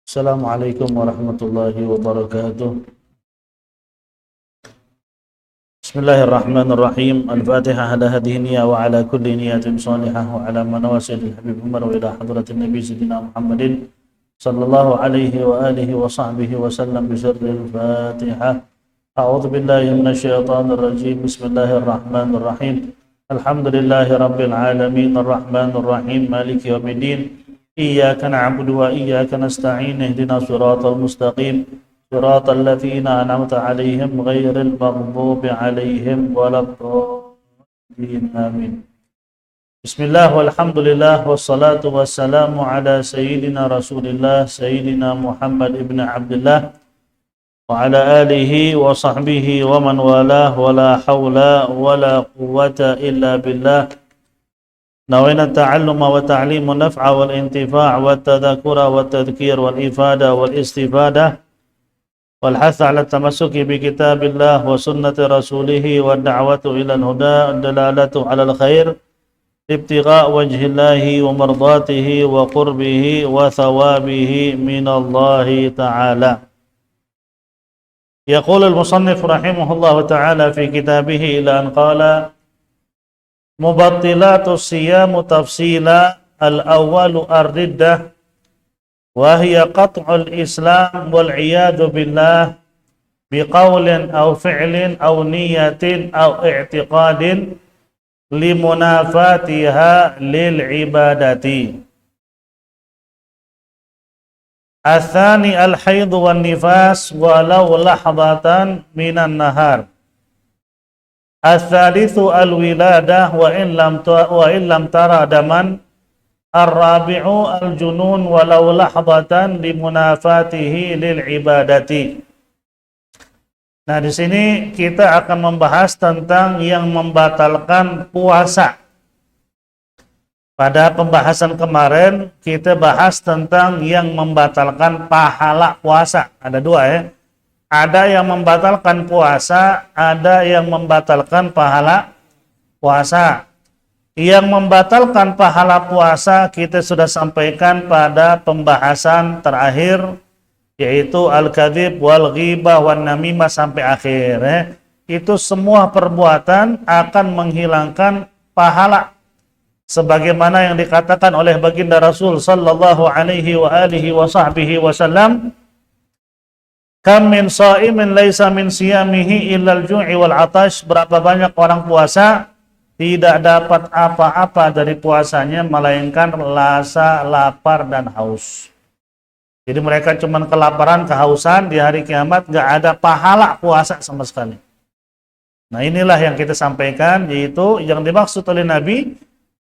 Assalamualaikum warahmatullahi wabarakatuh. Bismillahirrahmanirrahim. Al-Fatihah ala hadhihi niyya wa ala kulli niyatin salihah wa ala manawasidil habib Umar wa ila hadratin Nabi Sayyidina Muhammadin sallallahu alaihi wa alihi wa sahbihi wa sallam bi sirril Fatihah. A'udzu billahi minasyaitonir rajim. Bismillahirrahmanirrahim. Alhamdulillahi rabbil alamin arrahmanir rahim maliki yaumiddin. إياك نعبد وإياك نستعين اهدنا الصراط المستقيم صراط الذين أنعمت عليهم غير المغضوب عليهم ولا الضالين آمين. بسم الله والحمد لله والصلاة والسلام على سيدنا رسول الله سيدنا محمد ابن عبد الله وعلى آله وصحبه ومن والاه ولا حول ولا قوة إلا بالله. نوينا التعلم والتعليم والنفع والانتفاع والتذكر والتذكير والإفادة والاستفادة والحث على التمسك بكتاب الله وسنة رسوله والدعوة إلى الهدى الدلالة على الخير ابتغاء وجه الله ومرضاته وقربه وثوابه من الله تعالى. يقول المصنف رحمه الله تعالى في كتابه إلى أن قال: Mubattilatus siyamu tafsila al-awwalu ar-riddah wa hiya qat'ul islam wal iyadu billah biqaulin aw fi'lin aw niyatin aw i'tiqadin limunafatiha lil ibadati. Athani al-haid wan nifas walau lahdatan minan nahar. Ats-tsalitsu al-wiladah wa in lam tara daman. Ar-rabi'u al-junun walau lahdatan limunafatihi lil ibadati. Nah, di sini kita akan membahas tentang yang membatalkan puasa. Pada pembahasan kemarin kita bahas tentang yang membatalkan pahala puasa. Ada dua ya. Ada yang membatalkan puasa, ada yang membatalkan pahala puasa. Yang membatalkan pahala puasa kita sudah sampaikan pada pembahasan terakhir, yaitu al-kadzib wal ghibah wan namimah sampai akhir ya. Itu semua perbuatan akan menghilangkan pahala sebagaimana yang dikatakan oleh baginda Rasul sallallahu alaihi wa alihi wa sahbihi wasallam, kam min sha'imin laisa min siyamihi illal ju'i wal 'atash. Berapa banyak orang puasa tidak dapat apa-apa dari puasanya melainkan rasa lapar dan haus. Jadi mereka cuma kelaparan, kehausan, di hari kiamat enggak ada pahala puasa sama sekali. Nah, inilah yang kita sampaikan, yaitu yang dimaksud oleh Nabi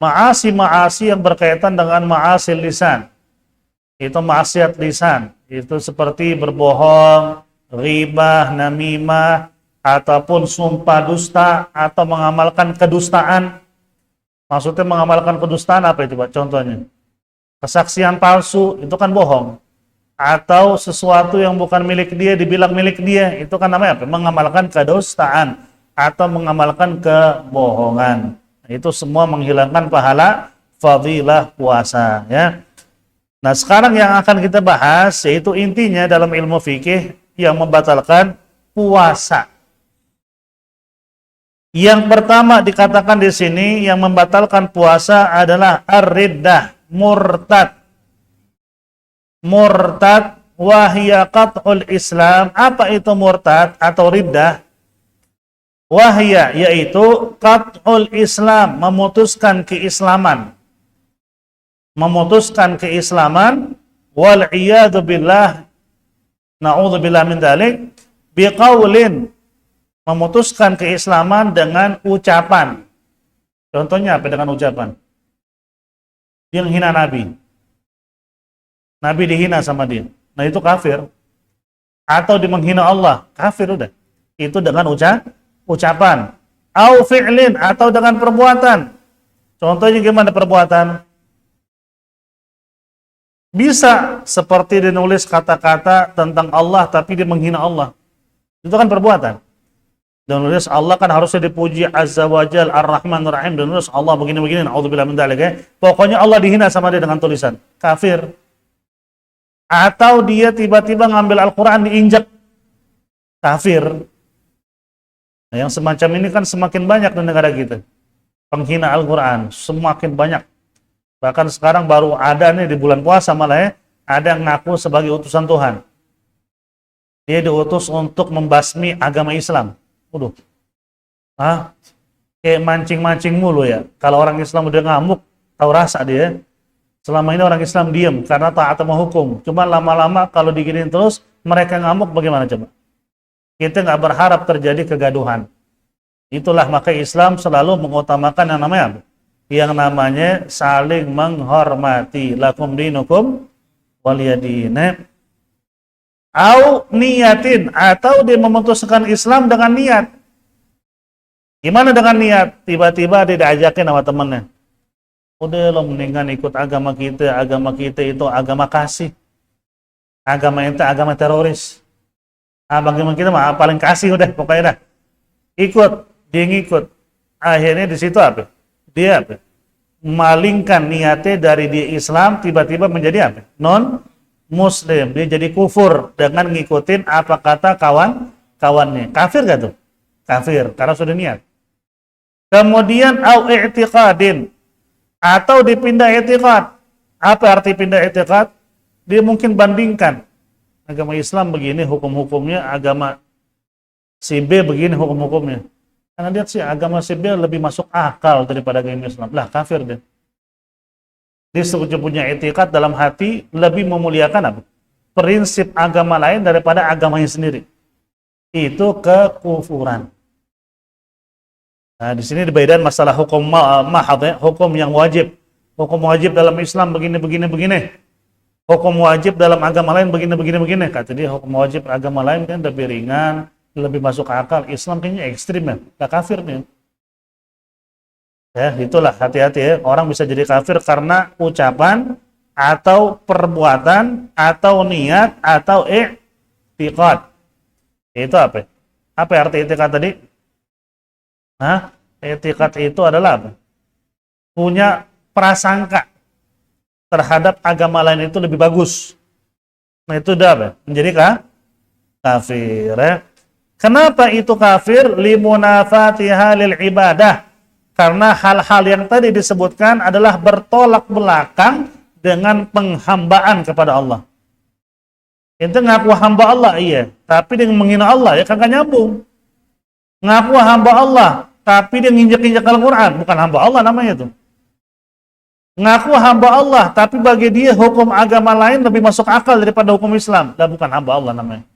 ma'asi-ma'asi yang berkaitan dengan ma'asil lisan. Itu maksiat lisan. Itu seperti berbohong, ghibah, namimah, ataupun sumpah dusta, atau mengamalkan kedustaan. Maksudnya mengamalkan kedustaan apa itu Pak? Contohnya, kesaksian palsu, itu kan bohong. Atau sesuatu yang bukan milik dia, dibilang milik dia, itu kan namanya apa? Mengamalkan kedustaan, atau mengamalkan kebohongan. Itu semua menghilangkan pahala fadilah puasa ya. Nah, sekarang yang akan kita bahas yaitu intinya dalam ilmu fikih yang membatalkan puasa. Yang pertama dikatakan di sini yang membatalkan puasa adalah ar-riddah, murtad. Murtad wa hiya qat'ul Islam. Apa itu murtad atau riddah? Wa hiya yaitu qat'ul Islam, memutuskan keislaman. Memutuskan keislaman, wal iyadu billah, na'udzubillah min dzalik, biqaulin, memutuskan keislaman dengan ucapan. Contohnya apa dengan ucapan? Dia menghina Nabi. Nabi dihina sama dia. Nah, itu kafir. Atau dia menghina Allah, kafir udah. Itu dengan ucapan. Au fi'lin, atau dengan perbuatan. Contohnya gimana perbuatan? Bisa seperti dia nulis kata-kata tentang Allah tapi dia menghina Allah. Itu kan perbuatan. Dia nulis Allah kan harusnya dipuji Azza wa Jal Ar-Rahman Ar-Rahim. Dia nulis Allah begini-begini. Na'udzubillah min dzalik ya. Pokoknya Allah dihina sama dia dengan tulisan. Kafir. atau dia tiba-tiba ngambil Al-Quran diinjak, kafir. Nah, yang semacam ini kan semakin banyak di negara kita. Penghina Al-Quran semakin banyak. Bahkan sekarang baru ada nih di bulan puasa malah ya, ada yang ngaku sebagai utusan Tuhan. Dia diutus untuk membasmi agama Islam. Waduh. Kayak mancing-mancing mulu ya. Kalau orang Islam udah ngamuk, tahu rasa dia. Selama ini orang Islam diam karena taat sama hukum. Cuma lama-lama kalau diginiin terus, mereka ngamuk bagaimana coba? Kita nggak berharap terjadi kegaduhan. Itulah maka Islam selalu mengutamakan yang namanya apa? Yang namanya saling menghormati. Lakum dinukum waliyadin. Au niyatin, atau dia memutuskan Islam dengan niat. Gimana dengan niat? Tiba-tiba dia diajakin sama temennya. Udah lo mendingan ikut agama kita itu agama kasih. Agama ente agama teroris. Bagaimana kita mah paling kasih udah pokoknya dah. Ikut, dia ngikut. Akhirnya di situ apa? Dia apa? Malingkan niatnya dari dia Islam tiba-tiba menjadi apa? Non Muslim. Dia jadi kufur dengan ngikutin apa kata kawan-kawannya. Kafir gak tuh? Kafir karena sudah niat. Kemudian au i'tiqadin, atau dipindah i'tiqad. Apa arti pindah i'tiqad? Dia mungkin bandingkan agama Islam begini hukum-hukumnya, agama si B begini hukum-hukumnya. Karena lihat sih agama si B lebih masuk akal daripada agama Islam. Lah kafir dia. Dia punya i'tiqad dalam hati lebih memuliakan apa? Prinsip agama lain daripada agamanya sendiri. Itu kekufuran. Nah, di sini dibedakan masalah hukum mahad, ya, hukum yang wajib. Hukum wajib dalam Islam begini. Hukum wajib dalam agama lain begini. Kata dia hukum wajib agama lain kan lebih ringan, lebih masuk akal. Islam kayaknya ekstrim ya, gak kafir nih. Ya, itulah hati-hati ya. Orang bisa jadi kafir karena ucapan atau perbuatan atau niat atau i'tiqad. Itu apa? Apa arti i'tiqad tadi? I'tiqad itu adalah apa? Punya prasangka terhadap agama lain itu lebih bagus. Nah itu udah apa? Menjadi kafir ya. Kenapa itu kafir? Limunafatiha lil ibadah. Karena hal-hal yang tadi disebutkan adalah bertolak belakang dengan penghambaan kepada Allah. Itu ngaku hamba Allah, iya. Tapi dia menghina Allah, ya kagak nyambung. Ngaku hamba Allah, tapi dia nginjak-injak Al-Quran, bukan hamba Allah namanya itu. Ngaku hamba Allah, tapi bagi dia hukum agama lain lebih masuk akal daripada hukum Islam. Dan bukan hamba Allah namanya.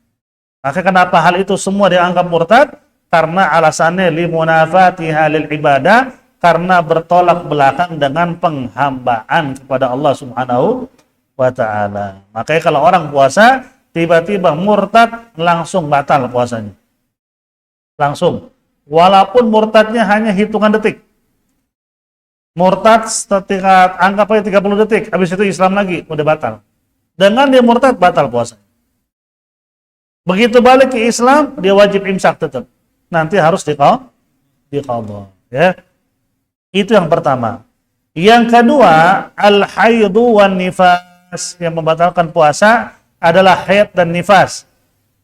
Maka kenapa hal itu semua dianggap murtad? Karena alasannya limunafatiha lil ibadah, karena bertolak belakang dengan penghambaan kepada Allah Subhanahu wa ta'ala. Makanya kalau orang puasa tiba-tiba murtad, langsung batal puasanya. Langsung. Walaupun murtadnya hanya hitungan detik. Murtad setelah anggap aja 30 detik, habis itu Islam lagi, udah batal. Dengan dia murtad, batal puasa. Begitu balik ke Islam, dia wajib imsak tetap. Nanti harus diqadha. Ya. Itu yang pertama. Yang kedua, al-haidu wan nifas. Yang membatalkan puasa adalah haid dan nifas.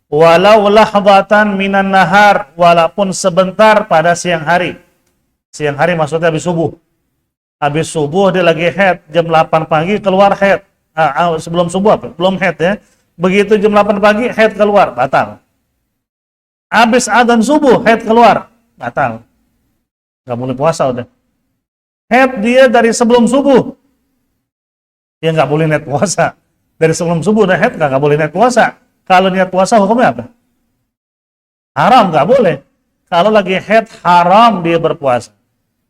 Walau lahdatan minan nahar, walaupun sebentar pada siang hari. Siang hari maksudnya habis subuh. Habis subuh dia lagi haid, jam 8 pagi keluar haid. Sebelum subuh apa? Belum haid ya. Begitu jam 8 pagi haid keluar, batal. Habis adzan subuh haid keluar, batal. Gak boleh puasa udah. Haid dia dari sebelum subuh, dia nggak boleh niat puasa. Dari sebelum subuh udah haid, nggak boleh niat puasa. Kalau niat puasa hukumnya apa? Haram, nggak boleh. Kalau lagi haid haram dia berpuasa.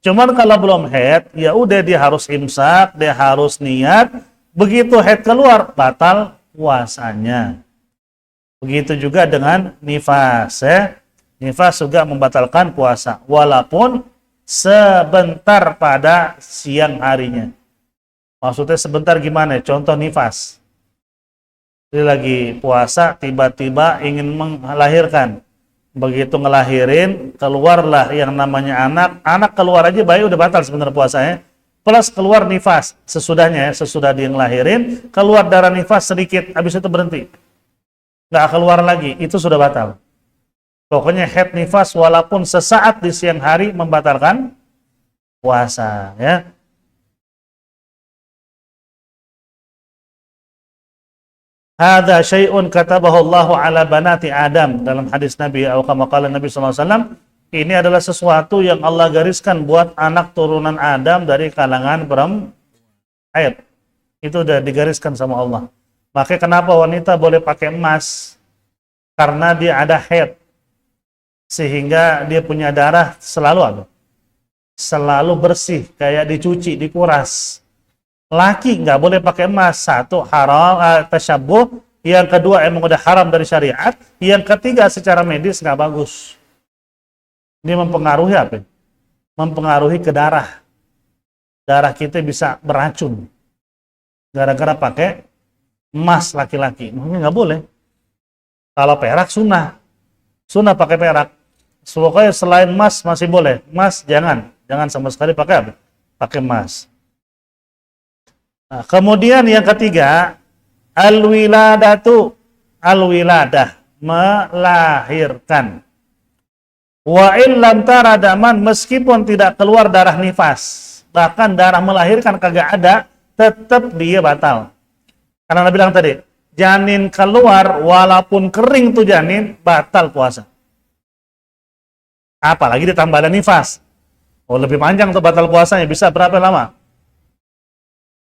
Cuman kalau belum haid, ya udah dia harus imsak, dia harus niat. Begitu haid keluar, batal puasanya. Begitu juga dengan nifas ya. Nifas juga membatalkan puasa walaupun sebentar pada siang harinya. Maksudnya sebentar gimana? Contoh nifas. Dia lagi puasa tiba-tiba ingin melahirkan. Begitu ngelahirin, keluarlah yang namanya anak. Anak keluar aja bayi udah batal sebentar puasanya. plus keluar nifas sesudahnya, sesudah dia ngelahirin, keluar darah nifas sedikit, habis itu berhenti. Nggak keluar lagi, itu sudah batal. Pokoknya haid nifas walaupun sesaat di siang hari membatalkan puasa, ya. Hadza syai'un katabahu Allahu ala banati Adam, dalam hadis Nabi atau kama qala Nabi sallallahu alaihi wasallam, ini adalah sesuatu yang Allah gariskan buat anak turunan Adam dari kalangan haid. Itu udah digariskan sama Allah. Makanya kenapa wanita boleh pakai emas? Karena dia ada haid. Sehingga dia punya darah selalu apa? Selalu bersih, kayak dicuci, dikuras. Laki nggak boleh pakai emas. Satu, haram, tasyabbuh. Yang kedua, emang udah haram dari syariat. Yang ketiga, secara medis nggak bagus. Ini mempengaruhi apa? Mempengaruhi ke darah. Darah kita bisa beracun. Gara-gara pakai emas laki-laki. Makanya nggak boleh. Kalau perak, sunnah. Sunnah pakai perak. Pokoknya selain emas masih boleh. Emas jangan. Jangan sama sekali pakai apa? Pakai emas. Nah, kemudian yang ketiga, al-wiladatu, al-wiladah, melahirkan. Wa illam tara daman, meskipun tidak keluar darah nifas, bahkan darah melahirkan kagak ada, tetap dia batal. Karena Nabi bilang tadi, janin keluar walaupun kering tuh janin, batal puasa. Apalagi ditambah ada nifas. Oh, lebih panjang tuh batal puasanya, bisa berapa lama?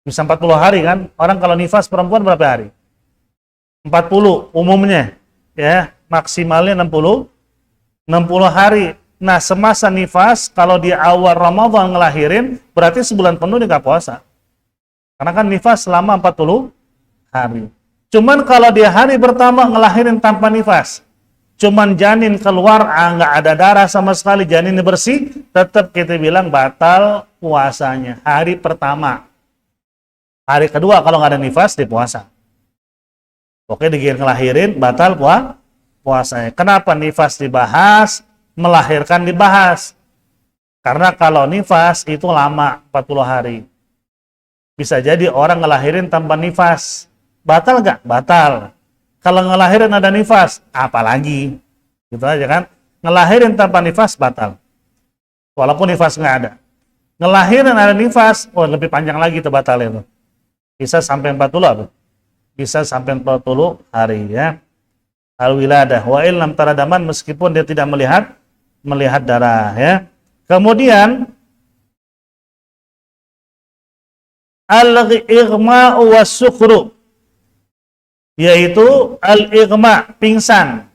Bisa 40 hari kan? Orang kalau nifas perempuan berapa hari? 40 umumnya. Ya, maksimalnya 60 hari. Nah, semasa nifas, kalau di awal Ramadan ngelahirin, berarti sebulan penuh dia nggak puasa. Karena kan nifas selama 40 hari. Cuman kalau di hari pertama ngelahirin tanpa nifas, cuman janin keluar, nggak ada darah sama sekali, janinnya bersih, tetap kita bilang batal puasanya. Hari pertama. Hari kedua kalau nggak ada nifas, dia puasa. Oke, digigit ngelahirin, batal puasanya. Kenapa nifas dibahas, melahirkan dibahas? Karena kalau nifas itu lama, 40 hari. Bisa jadi orang ngelahirin tanpa nifas. Batal nggak? Batal. Kalau ngelahirin ada nifas, apalagi? Gitu aja kan? Ngelahirin tanpa nifas, batal. Walaupun nifas nggak ada. Ngelahirin ada nifas, lebih panjang lagi itu batal itu. Bisa sampai 40 apa? Bisa sampai 40 hari, ya. Al-wiladah wa illam taradaman, meskipun dia tidak melihat darah, ya. Kemudian al-ighma'u was-sukru, yaitu al-ighma, pingsan,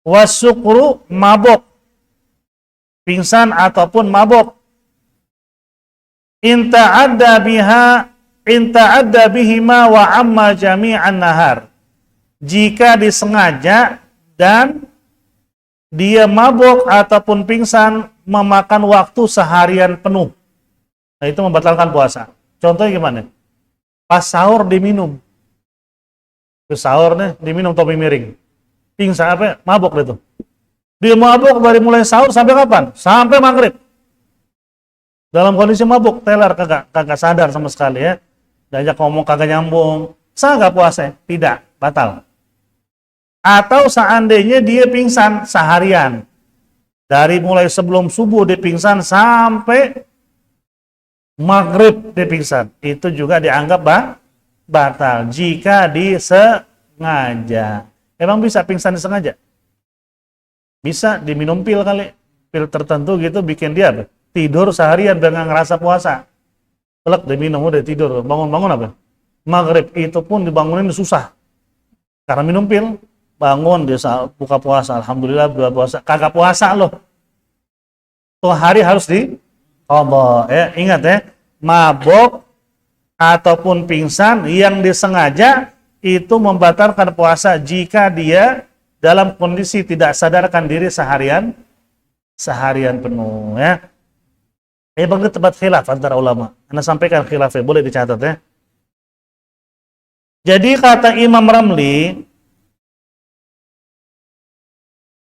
was-sukru, mabok. Pingsan ataupun mabok. In ta'adda bihima wa amma jami'an nahar. Jika disengaja dan dia mabuk ataupun pingsan memakan waktu seharian penuh. Nah, itu membatalkan puasa. Contohnya gimana? Pas sahur diminum. Sahur nih diminum topi miring. Pingsan apa? Mabuk itu. Dia mabuk dari mulai sahur sampai kapan? Sampai maghrib. Dalam kondisi mabuk, teler, kagak sadar sama sekali, ya. Diajak ngomong kagak nyambung. Sah nggak puasa? Tidak, batal. Atau seandainya dia pingsan seharian. Dari mulai sebelum subuh dia pingsan sampai maghrib dia pingsan. Itu juga dianggap batal jika disengaja. Emang bisa pingsan disengaja? Bisa diminum pil kali. Pil tertentu gitu bikin dia tidur seharian biar nggak ngerasa puasa. Pelek diminum udah tidur, bangun-bangun apa? Maghrib, itu pun dibangunin susah. Karena minum pil, bangun dia buka puasa, alhamdulillah buka puasa, kagak puasa loh. Tuh hari harus diqadha, ya. Ingat ya, mabok ataupun pingsan yang disengaja itu membatalkan puasa jika dia dalam kondisi tidak sadarkan diri seharian penuh, ya. Bagi tempat khilaf antara ulama. Anda sampaikan khilafnya, boleh dicatat, ya. Jadi kata Imam Ramli,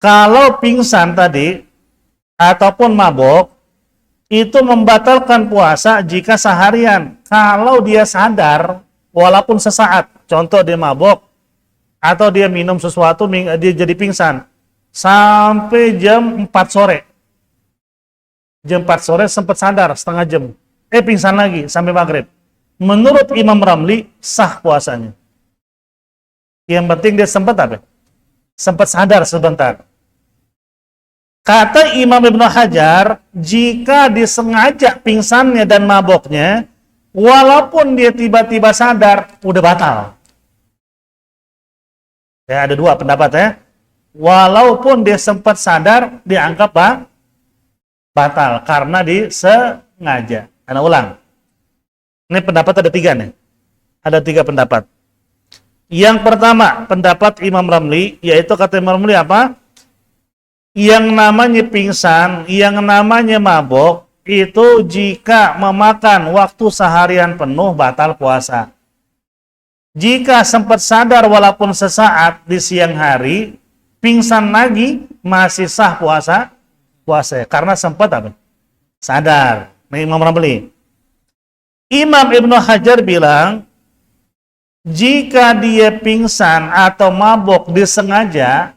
kalau pingsan tadi ataupun mabok itu membatalkan puasa jika seharian. Kalau dia sadar, walaupun sesaat, contoh dia mabok, atau dia minum sesuatu, dia jadi pingsan, sampai jam 4 sore. Jam 4 sore sempat sadar, setengah jam. Pingsan lagi, sampai maghrib. Menurut Imam Ramli, sah puasanya. Yang penting dia sempat apa? Sempat sadar sebentar. Kata Imam Ibnu Hajar, jika disengaja pingsannya dan maboknya, walaupun dia tiba-tiba sadar, udah batal. Ya, ada dua pendapat ya. Walaupun dia sempat sadar, dianggap batal karena disengaja. Ana ulang. Ini pendapat ada tiga nih. Ada tiga pendapat. Yang pertama, pendapat Imam Ramli, yaitu kata Imam Ramli apa? Yang namanya pingsan, yang namanya mabok, itu jika memakan waktu seharian penuh batal puasa. Jika sempat sadar walaupun sesaat di siang hari, pingsan lagi, masih sah puasa. Karena sempat apa? Sadar. Nah, Imam Ramli. Imam Ibnu Hajar bilang, jika dia pingsan atau mabok disengaja,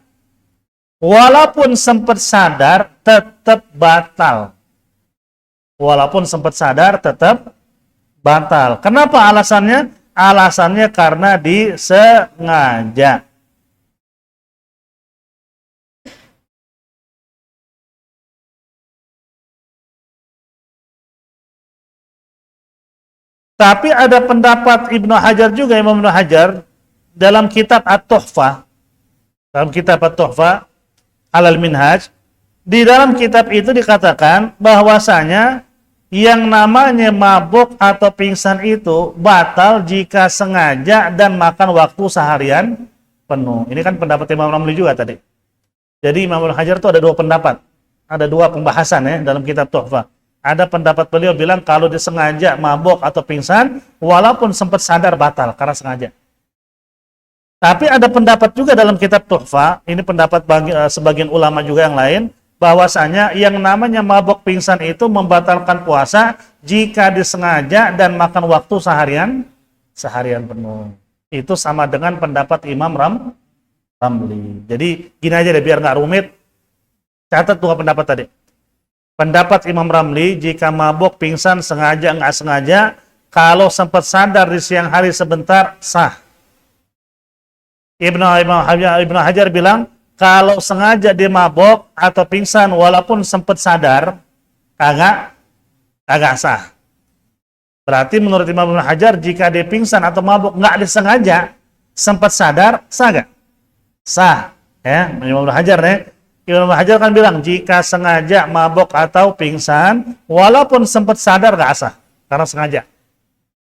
walaupun sempat sadar, tetap batal. Walaupun sempat sadar, tetap batal. Kenapa alasannya? Alasannya karena disengaja. Tapi ada pendapat Ibnu Hajar juga, Imam Ibnu Hajar, dalam kitab At-Tuhfah, dalam kitab At-Tuhfah Alal Minhaj, di dalam kitab itu dikatakan bahwasanya yang namanya mabuk atau pingsan itu batal jika sengaja dan makan waktu seharian penuh. Ini kan pendapat Imam Ramli juga tadi. Jadi Imam Ibnu Hajar itu ada dua pendapat, ada dua pembahasan ya dalam kitab Tuhfah. Ada pendapat beliau bilang kalau disengaja mabok atau pingsan, walaupun sempat sadar batal karena sengaja. Tapi ada pendapat juga dalam kitab Tuhfah, ini pendapat sebagian ulama juga yang lain, bahwasanya yang namanya mabok pingsan itu membatalkan puasa jika disengaja dan makan waktu seharian penuh. Itu sama dengan pendapat Imam Ramli. Jadi gini aja deh biar nggak rumit. Catat dua pendapat tadi. Pendapat Imam Ramli, jika mabuk, pingsan, sengaja, nggak sengaja, kalau sempat sadar di siang hari sebentar, sah. Ibnu Hajar bilang, kalau sengaja dia mabuk atau pingsan, walaupun sempat sadar, kagak sah. Berarti menurut Imam Ibnu Hajar, jika dia pingsan atau mabuk, nggak disengaja, sempat sadar, sah nggak? Sah. Ya, Imam Ibnu Hajar nih. Imam Hajar kan bilang, jika sengaja mabok atau pingsan, walaupun sempat sadar nggak sah, karena sengaja.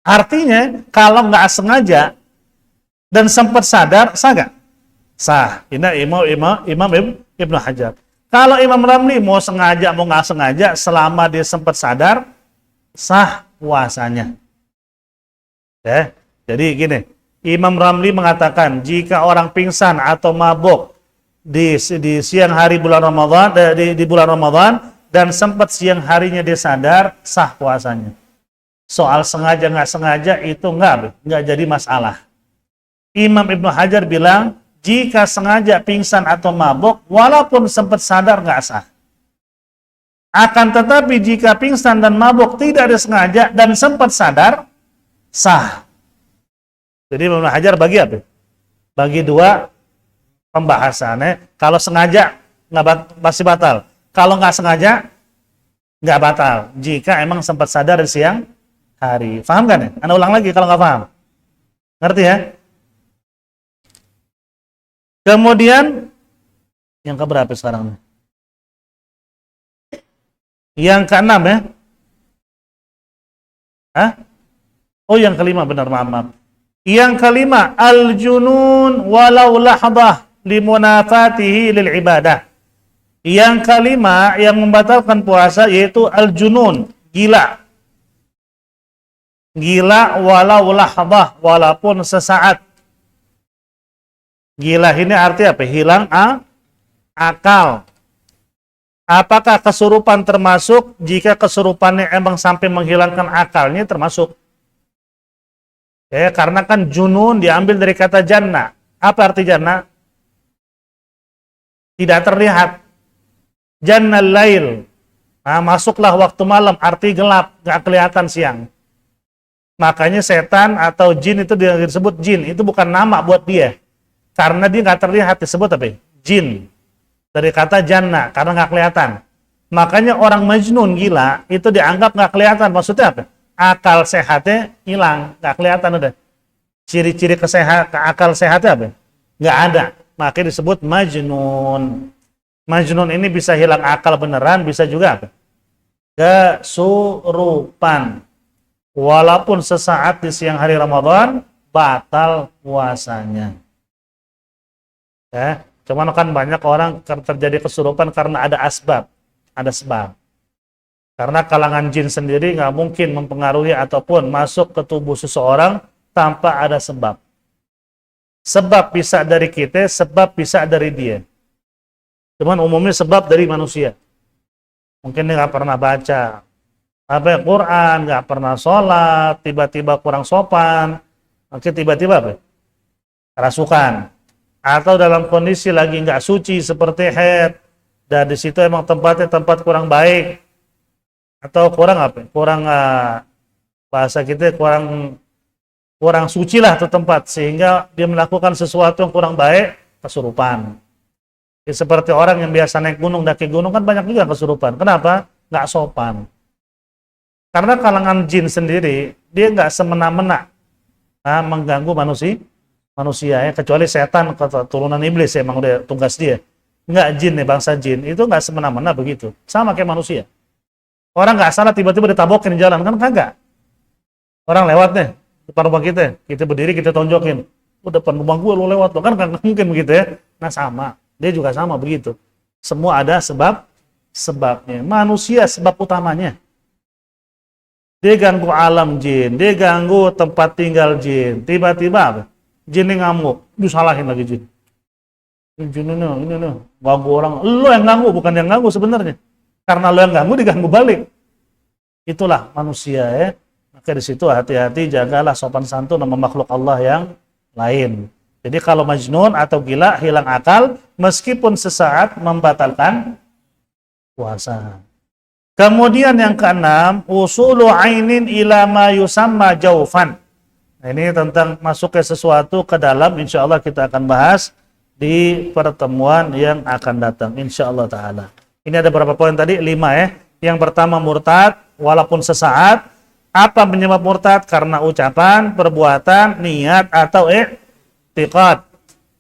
Artinya, kalau nggak sengaja dan sempat sadar, sah nggak? Sah. Ini Imam Ibnu Hajar. Kalau Imam Ramli mau sengaja, mau nggak sengaja, selama dia sempat sadar, sah puasanya. Ya, jadi gini, Imam Ramli mengatakan, jika orang pingsan atau mabok di siang hari bulan Ramadan, di bulan Ramadan, dan sempat siang harinya dia sadar, sah puasanya. Soal sengaja nggak sengaja itu nggak jadi masalah. Imam Ibnu Hajar bilang, jika sengaja pingsan atau mabuk, walaupun sempat sadar nggak sah. Akan tetapi jika pingsan dan mabuk tidak disengaja dan sempat sadar, sah. Jadi Imam Ibnu Hajar bagi apa? Bagi dua pembahasannya. Kalau sengaja masih batal. Kalau nggak sengaja nggak batal. Jika emang sempat sadar di siang hari. Paham kan ya? Anda ulang lagi kalau nggak paham. Ngerti ya? Kemudian yang keberapa sekarang? Yang keenam ya? Hah? Oh yang kelima, benar, maaf. Yang kelima, al-junun walau lahdah limunafatihi lil ibadah. Yang kelima yang membatalkan puasa yaitu al-junun, gila. Gila walau lahdah, walaupun sesaat. Gila ini arti apa? Hilang akal. Apakah kesurupan termasuk? Jika kesurupannya emang sampai menghilangkan akalnya termasuk. Ya, karena kan junun diambil dari kata jannah. Apa arti jannah? Tidak terlihat. Jannal lail. Nah, masuklah waktu malam, arti gelap, nggak kelihatan siang. Makanya setan atau jin itu disebut jin. Itu bukan nama buat dia. Karena dia nggak terlihat, disebut apa? Jin. Dari kata jannah, karena nggak kelihatan. Makanya orang majnun gila, itu dianggap nggak kelihatan. Maksudnya apa? Akal sehatnya hilang, nggak kelihatan udah. Ciri-ciri akal sehatnya apa? Nggak ada. Makanya disebut majnun. Majnun ini bisa hilang akal beneran, bisa juga apa? Kesurupan. Walaupun sesaat di siang hari Ramadan, batal puasanya. Ya, cuman kan banyak orang terjadi kesurupan karena ada asbab. Ada sebab. Karena kalangan jin sendiri nggak mungkin mempengaruhi ataupun masuk ke tubuh seseorang tanpa ada sebab. Sebab bisa dari kita, sebab bisa dari dia. Cuman umumnya sebab dari manusia. Mungkin dia nggak pernah baca Quran, nggak pernah sholat, tiba-tiba kurang sopan, mungkin tiba-tiba apa? Kerasukan. Atau dalam kondisi lagi nggak suci seperti haid, dan di situ emang tempatnya tempat kurang baik, atau kurang apa? Kurang bahasa kita kurang suci lah itu tempat, sehingga dia melakukan sesuatu yang kurang baik, kesurupan. Ya, seperti orang yang biasa naik gunung, daki gunung kan banyak juga kesurupan. Kenapa? Nggak sopan. Karena kalangan jin sendiri dia nggak semena-mena mengganggu manusia ya, kecuali setan keturunan iblis ya, emang udah tugas dia. Nggak, jin nih, bangsa jin itu nggak semena-mena begitu, sama kayak manusia. Orang nggak salah tiba-tiba ditabokin di jalan, kan kagak. Orang lewat nih depan rumah kita berdiri, kita tonjokin, depan rumah gue lo lewat lo, kan nggak mungkin begitu ya. Nah sama, dia juga sama begitu. Semua ada sebabnya. Manusia sebab utamanya. Dia ganggu alam jin, dia ganggu tempat tinggal jin. Tiba-tiba apa? Jin ini ngamuk, disalahin lagi jin. Jin ini ganggu orang. Lo yang ganggu, bukan yang ganggu sebenarnya. Karena lo yang ganggu, diganggu balik. Itulah manusia ya. Maka di situ hati-hati, jagalah sopan santun sama makhluk Allah yang lain. Jadi kalau majnun atau gila, hilang akal, meskipun sesaat membatalkan puasa. Kemudian yang keenam, usulu ainin ila ma yusamma jaufan. Nah, ini tentang masuk ke sesuatu ke dalam, insya Allah kita akan bahas di pertemuan yang akan datang, insya Allah ta'ala. Ini ada berapa poin tadi? 5 ya. Yang pertama murtad, walaupun sesaat. Apa penyebab murtad? Karena ucapan, perbuatan, niat, atau i'tiqad.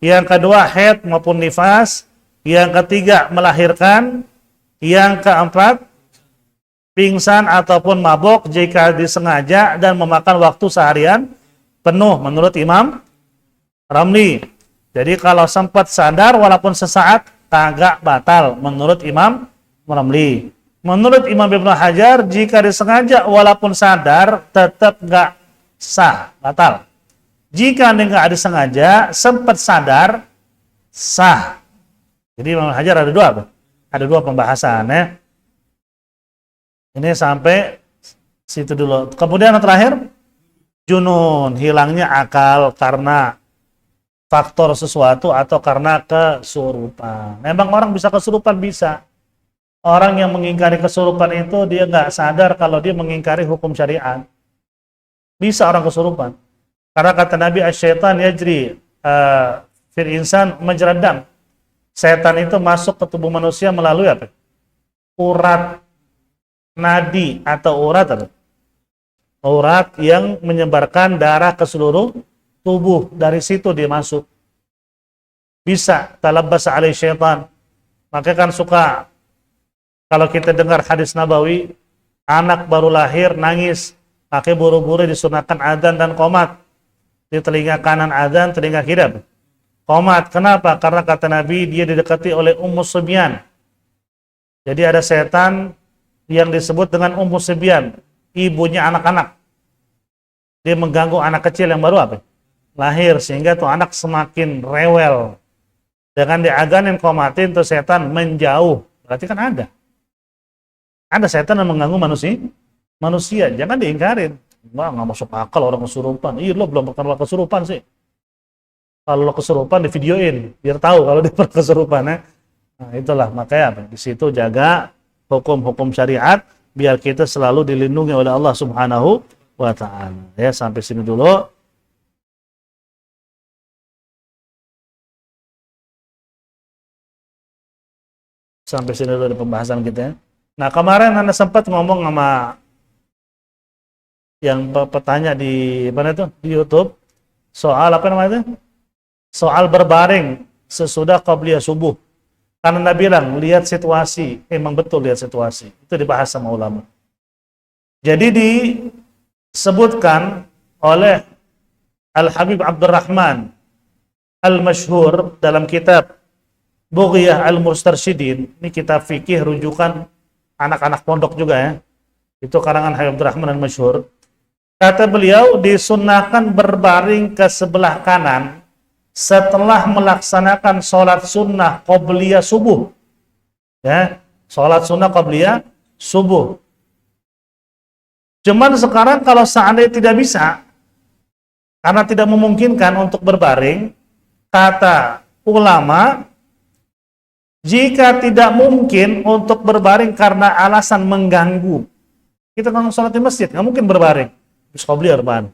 Yang kedua, haid maupun nifas. Yang ketiga, melahirkan. Yang keempat, pingsan ataupun mabok jika disengaja dan memakan waktu seharian penuh menurut Imam Ramli. Jadi kalau sempat sadar walaupun sesaat kagak batal menurut Imam Ramli. Menurut Imam Ibnu Hajar, jika disengaja walaupun sadar tetap nggak sah, batal. Jika nggak disengaja sempat sadar, sah. Jadi Imam Hajar ada dua, ada dua pembahasan ya. Ini sampai situ dulu. Kemudian yang terakhir, junun, hilangnya akal karena faktor sesuatu atau karena kesurupan. Memang orang bisa kesurupan, bisa. Orang yang mengingkari kesurupan itu dia nggak sadar kalau dia mengingkari hukum syariat. Bisa orang kesurupan. Karena kata Nabi, asyaitan yajri fil insan majrad dam. Setan itu masuk ke tubuh manusia melalui apa? Urat nadi atau urat apa? Urat yang menyebarkan darah ke seluruh tubuh, dari situ dia masuk. Bisa talabbas alai syaitan. Maka kan suka kalau kita dengar hadis Nabawi, anak baru lahir nangis, maka buru-buru disunahkan adzan dan qomat. Di telinga kanan adzan, telinga kiri qomat. Kenapa? Karena kata Nabi dia didekati oleh Ummu Subyan. Jadi ada setan yang disebut dengan Ummu Subyan, ibunya anak-anak. Dia mengganggu anak kecil yang baru lahir, sehingga tuh anak semakin rewel. Dengan diadanin qomatin tuh setan menjauh. Berarti kan ada. Ada setan yang mengganggu manusia. Jangan diingkarin. Wah, nggak masuk akal orang kesurupan. Iya, lo belum pernah kesurupan sih. Kalau lo kesurupan, di videoin. Biar tahu kalau dia pernah kesurupan. Ya. Nah, itulah. Makanya di situ jaga hukum-hukum syariat. Biar kita selalu dilindungi oleh Allah Subhanahu wa Ta'ala. Ya, sampai sini dulu. Sampai sini dulu ada pembahasan kita. Nah, kemarin Anda sempat ngomong sama yang petanya di mana itu? Di YouTube. Soal apa namanya itu? Soal berbaring sesudah qabliyah subuh. Karena Anda bilang, lihat situasi. Emang betul lihat situasi. Itu dibahas sama ulama. Jadi disebutkan oleh Al-Habib Abdurrahman Al-Masyhur dalam kitab Bughiyah Al-Mustarsyidin, ini kitab fikih rujukan anak-anak pondok juga ya. Itu karangan Habib Abdurrahman Al-Masyhur. Kata beliau, disunnahkan berbaring ke sebelah kanan setelah melaksanakan sholat sunnah qabliyah subuh. Ya, sholat sunnah qabliyah subuh. Cuman sekarang kalau seandainya tidak bisa, karena tidak memungkinkan untuk berbaring, kata ulama, jika tidak mungkin untuk berbaring karena alasan mengganggu, kita kan sholat di masjid, nggak mungkin berbaring. Terus qabliyah apaan?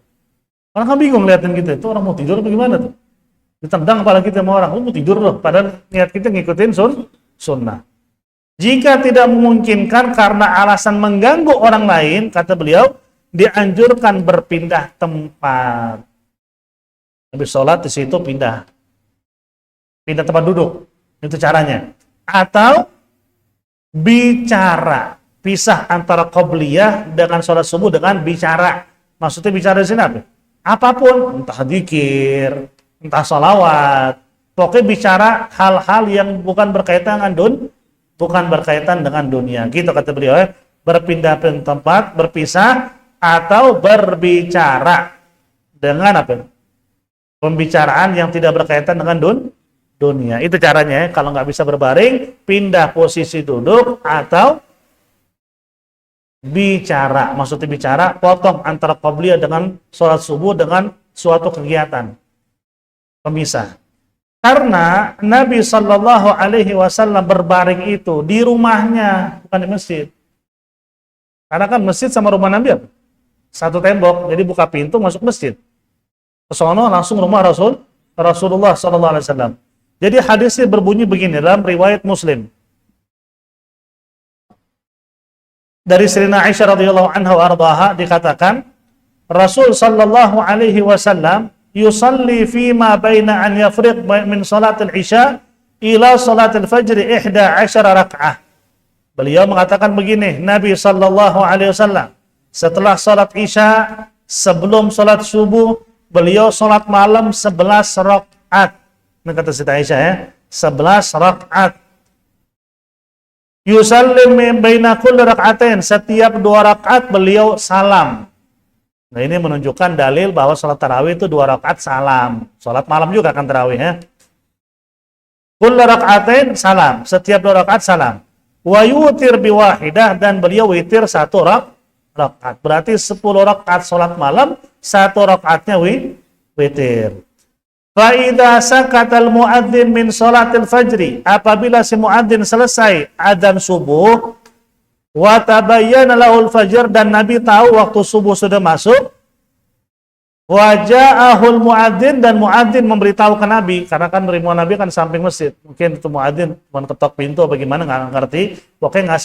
Orang kan bingung liatin kita, itu orang mau tidur apa gimana tuh? Ditendang kepala kita sama orang, lu mau tidur loh, padahal niat kita ngikutin sunnah. Jika tidak memungkinkan karena alasan mengganggu orang lain, kata beliau, dianjurkan berpindah tempat. Habis sholat di situ pindah tempat duduk, itu caranya. Atau bicara, pisah antara qabliyah dengan sholat subuh dengan bicara. Maksudnya bicara di sini apa? Apapun, entah dzikir, entah sholawat, pokoknya bicara hal-hal yang bukan berkaitan dengan dunia. Gitu kata beliau, berpindah tempat, berpisah, atau berbicara dengan apa? Pembicaraan yang tidak berkaitan dengan dunia. Itu caranya. Kalau nggak bisa berbaring, pindah posisi duduk atau bicara. Maksudnya bicara, potong antara qabliyah dengan sholat subuh dengan suatu kegiatan pemisah. Karena Nabi Shallallahu Alaihi Wasallam berbaring itu di rumahnya, bukan di masjid. Karena kan masjid sama rumah Nabi apa? Satu tembok, jadi buka pintu masuk masjid. Kesono langsung rumah Rasulullah Shallallahu Alaihi Wasallam. Jadi hadisnya berbunyi begini dalam riwayat Muslim. Dari Sayyidina Aisyah radhiyallahu anha wa ardhaha dikatakan, Rasul Shallallahu Alaihi Wasallam yusalli fima baina an yafriq min salatil isya ila salatil fajr 11 raka'ah. Beliau mengatakan begini, Nabi sallallahu alaihi wasallam setelah salat isya sebelum salat subuh beliau salat malam 11 rakaat. Ini kata Siti Aisyah ya, 11 rakaat. Yusallim baina kulli raka'atain, setiap 2 rakaat beliau salam. Nah, ini menunjukkan dalil bahwa sholat tarawih itu 2 rakaat salam. Sholat malam juga kan tarawih ya. Kullu raka'atain salam, setiap 2 rakaat salam. Wa yutir biwahidah, dan beliau witir 1 rakaat. Berarti 10 rakaat sholat malam, 1 rakaatnya witir. Fa idza sakatal muadzin min sholatil fajri, apabila si muadzin selesai adzan subuh, wa tabayyana lahul fajr, dan Nabi tahu waktu subuh sudah masuk, wa ja'ahul muadzin, dan muadzin memberitahu ke Nabi, karena kan rumah Nabi kan samping masjid, mungkin itu muadzin cuma ketok pintu bagaimana nggak ngerti, pokoknya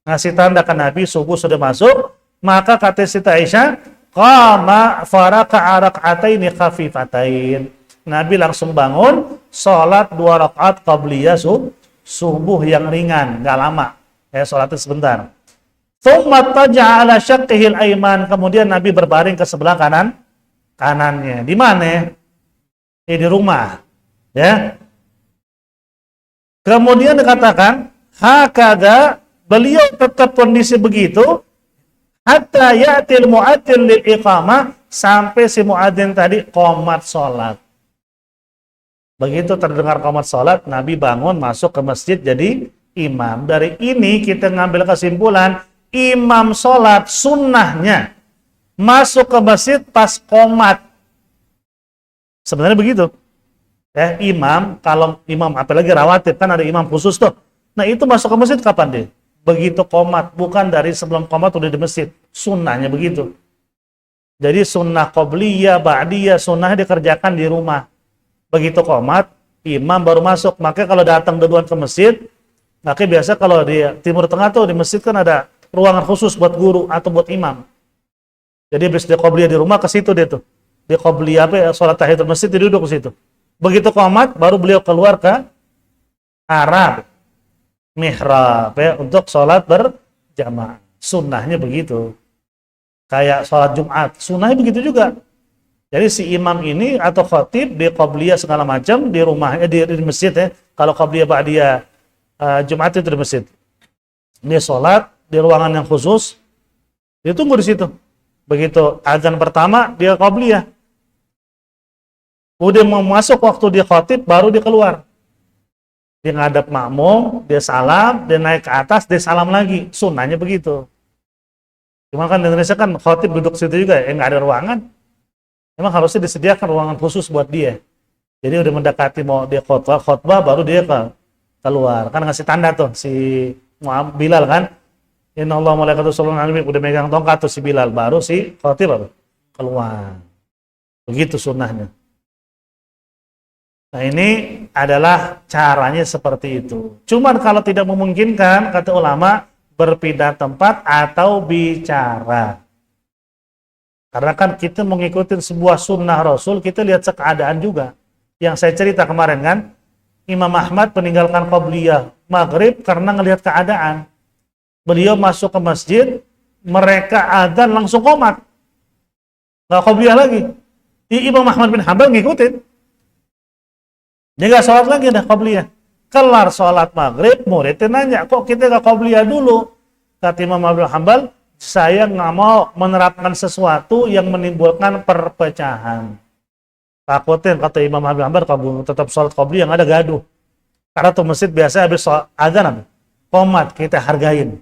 ngasih tanda ke Nabi subuh sudah masuk. Maka kata Siti Aisyah, qama faraka'a rak'ataini khafifatain, Nabi langsung bangun sholat 2 rakaat qabliyah subuh yang ringan, nggak lama. Sholatnya sebentar. Tsumma taja'a ala syaqqihil aiman, kemudian Nabi berbaring ke sebelah kanannya. Di mana? Di rumah. Ya. Kemudian dikatakan, hakadha, beliau tetap kondisi begitu hatta ya'til mu'adzin lil iqamah, sampai si muadzin tadi qomat salat. Begitu terdengar qomat salat, Nabi bangun masuk ke masjid jadi imam. Dari ini kita ngambil kesimpulan, imam sholat sunnahnya masuk ke masjid pas qomat. Sebenarnya begitu. Imam, kalau imam apalagi rawatib, kan ada imam khusus tuh. Nah itu masuk ke masjid kapan deh? Begitu qomat, bukan dari sebelum qomat udah di masjid. Sunnahnya begitu. Jadi sunnah qobliyah, ba'diyah, sunnahnya dikerjakan di rumah. Begitu qomat, imam baru masuk. Makanya kalau datang duluan ke masjid, makanya biasa kalau di Timur Tengah tuh di masjid kan ada ruangan khusus buat guru atau buat imam. Jadi habis dia qobliyah di rumah, ke situ dia tuh. Dia qobliyah sholat tahiyatul masjid, dia duduk ke situ. Begitu qomat, baru beliau keluar ke arah mihrab untuk sholat berjamaah. Sunnahnya begitu. Kayak sholat Jumat, sunnahnya begitu juga. Jadi si imam ini atau khatib di qobliyah segala macam di rumahnya di masjid ya. Kalau qobliyah ba'diyah Jumat itu di masjid. Dia sholat di ruangan yang khusus, dia tunggu di situ. Begitu azan pertama dia qobliyah. Udah mau masuk waktu dia khatib baru dia keluar. Dia ngadap makmum, dia salam, dia naik ke atas, dia salam lagi. Sunnahnya begitu. Cuma kan di Indonesia kan khatib duduk situ juga ya, nggak ada ruangan. Memang harusnya disediakan ruangan khusus buat dia. Jadi udah mendekati mau dia khutbah baru dia keluar. Kan ngasih tanda tuh si Bilal kan. Innallaha malaikatahu yusholluna 'alan nabi, udah megang tongkat tuh si Bilal, baru si khatib keluar. Begitu sunnahnya. Nah ini adalah caranya seperti itu. Cuman kalau tidak memungkinkan, kata ulama, berpindah tempat atau bicara. Karena kan kita mengikuti sebuah sunnah Rasul, kita lihat keadaan juga. Yang saya cerita kemarin kan, Imam Ahmad meninggalkan qobliyah maghrib karena ngelihat keadaan. Beliau masuk ke masjid, mereka adzan langsung qomat. Nggak qobliyah lagi. Imam Ahmad bin Hanbal ngikutin. Dia nggak sholat lagi dah qobliyah. Kelar sholat maghrib, muridnya nanya, kok kita nggak qobliyah dulu? Kata Imam Ahmad bin Hanbal, saya nggak mau menerapkan sesuatu yang menimbulkan perpecahan. Takutin, kata Imam Ahmad bin Hanbal, kalau tetap sholat qobliyah yang ada gaduh. Karena tuh masjid biasa habis adzan qomat, kita hargain.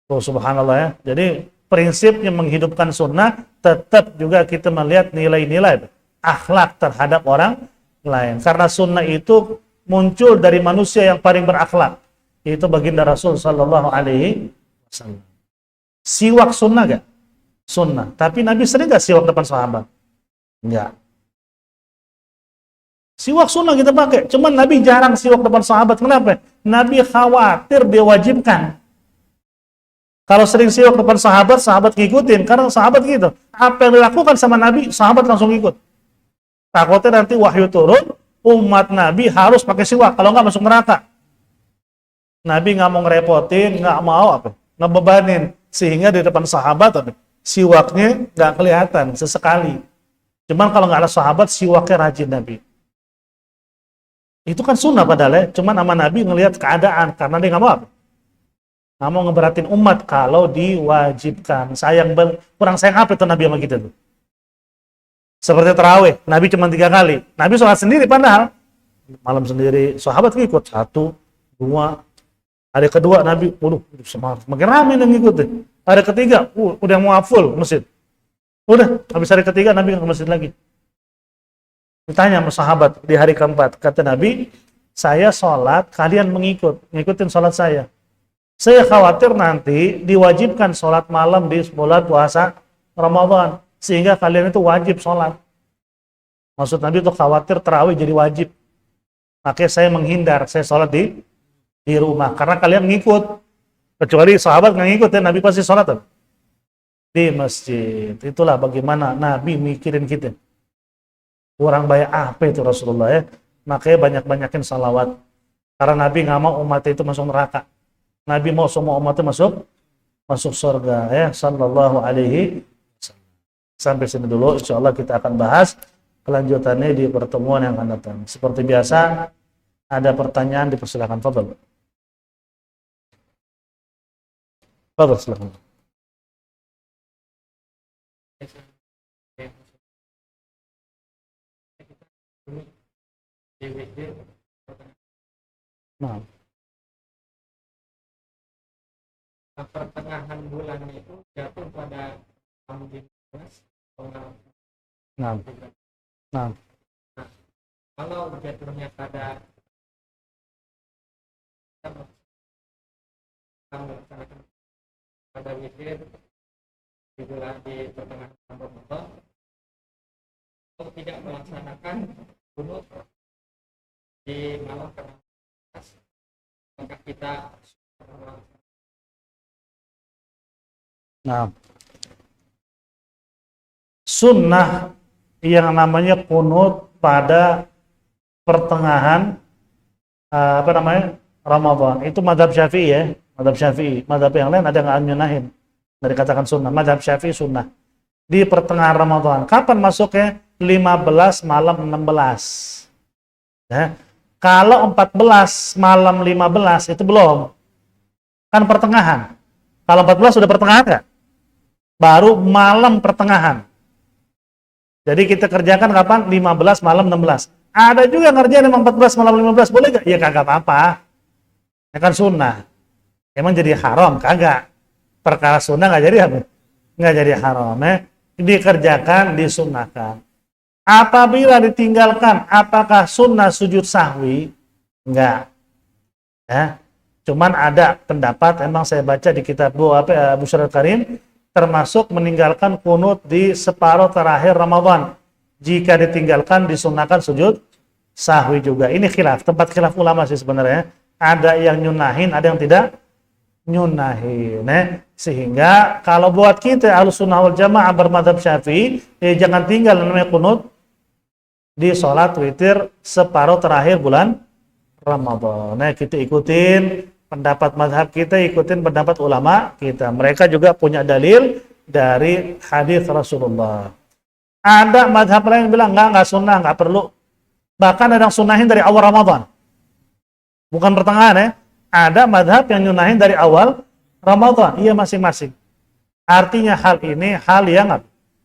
Oh subhanallah ya. Jadi prinsipnya menghidupkan sunnah, tetap juga kita melihat nilai-nilai akhlak terhadap orang lain. Karena sunnah itu muncul dari manusia yang paling berakhlak, yaitu baginda Rasul sallallahu alaihi wasallam. Siwak sunnah gak? Sunnah. Tapi Nabi sering gak siwak depan sahabat? Enggak. Siwak sunnah kita pakai. Cuman Nabi jarang siwak depan sahabat. Kenapa? Nabi khawatir diwajibkan. Kalau sering siwak depan sahabat, sahabat ngikutin. Karena sahabat gitu. Apa yang dilakukan sama Nabi, sahabat langsung ikut. Takutnya nanti wahyu turun, umat Nabi harus pakai siwak, kalau nggak masuk neraka. Nabi nggak mau ngerepotin, nggak mau ngebebanin, sehingga di depan sahabat siwaknya nggak kelihatan sesekali. Cuman kalau nggak ada sahabat, siwaknya rajin Nabi. Itu kan sunnah padahal ya, cuman sama Nabi ngelihat keadaan, karena dia nggak mau nggak mau ngeberatin umat kalau diwajibkan. Kurang sayang apa itu Nabi sama kita tuh? Seperti tarawih, Nabi cuma 3 kali. Nabi sholat sendiri padahal. Malam sendiri, sahabat ikut. 1, 2. Hari kedua Nabi, semakin ramai yang ngikut. Hari ketiga, udah mau full masjid. Udah, habis hari ketiga Nabi ke masjid lagi. Ditanya sama sahabat di hari keempat. Kata Nabi, saya sholat, kalian ngikutin sholat saya. Saya khawatir nanti diwajibkan sholat malam di bulan puasa Ramadan. Sehingga kalian itu wajib sholat. Maksud Nabi itu khawatir tarawih jadi wajib. Makanya saya menghindar, saya sholat di rumah. Karena kalian ngikut. Kecuali sahabat nggak ngikut ya, Nabi pasti sholat di masjid. Itulah bagaimana Nabi mikirin kita. Kurang baik apa itu Rasulullah ya. Makanya banyak-banyakin salawat. Karena Nabi nggak mau umatnya itu masuk neraka. Nabi mau semua umatnya masuk surga ya. Sallallahu alaihi. Sampai sini dulu, insya Allah kita akan bahas kelanjutannya di pertemuan yang akan datang. Seperti biasa, ada pertanyaan dipersilakan. Fadhal. Fadhal, silakan. Nah. pertengahan bulan itu jatuh pada tanggal 15 atau Nah, nah, nah, kalau jatuhnya pada melaksanakan pada witir di bulan di pertengahan Ramadan, kalau tidak melaksanakan kunut di malam ke-16, maka kita nah. Sunnah yang namanya kunut pada pertengahan Ramadan itu madhab Syafi'i ya, madhab Syafi'i. Madhab yang lain ada nggak nyunahin dari katakan sunnah. Madhab Syafi'i sunnah di pertengahan Ramadan. Kapan masuknya? 15 malam 16 ya. Kalau 14 malam 15 itu belum, kan pertengahan. Kalau 14 sudah pertengahan nggak? Baru malam pertengahan. Jadi kita kerjakan kapan? 15 malam 16. Ada juga ngerjain emang 14 malam 15, boleh gak? Ya kagak apa-apa. Ya kan sunnah. Emang jadi haram? Kagak. Perkara sunnah nggak jadi apa? Nggak jadi haram. Dikerjakan, disunnahkan. Apabila ditinggalkan, apakah sunnah sujud sahwi? Enggak. Ya. Cuman ada pendapat, emang saya baca di kitab Busyarul Karim, termasuk meninggalkan kunut di separuh terakhir Ramadan. Jika ditinggalkan, disunahkan sujud sahwi juga. Ini khilaf, tempat khilaf ulama sih sebenarnya. Ada yang nyunahin, ada yang tidak nyunahin. Sehingga kalau buat kita Ahlussunnah wal Jamaah bermadzhab Syafi'i, jangan tinggal namanya kunut di sholat witir separuh terakhir bulan Ramadan. Kita ikutin pendapat mazhab kita, ikutin pendapat ulama kita. Mereka juga punya dalil dari hadis Rasulullah. Ada mazhab lain yang bilang enggak sunnah, enggak perlu. Bahkan ada yang sunnahin dari awal Ramadan. Bukan pertengahan ya. Ada mazhab yang nyunahin dari awal Ramadan. Iya masing-masing. Artinya hal ini hal yang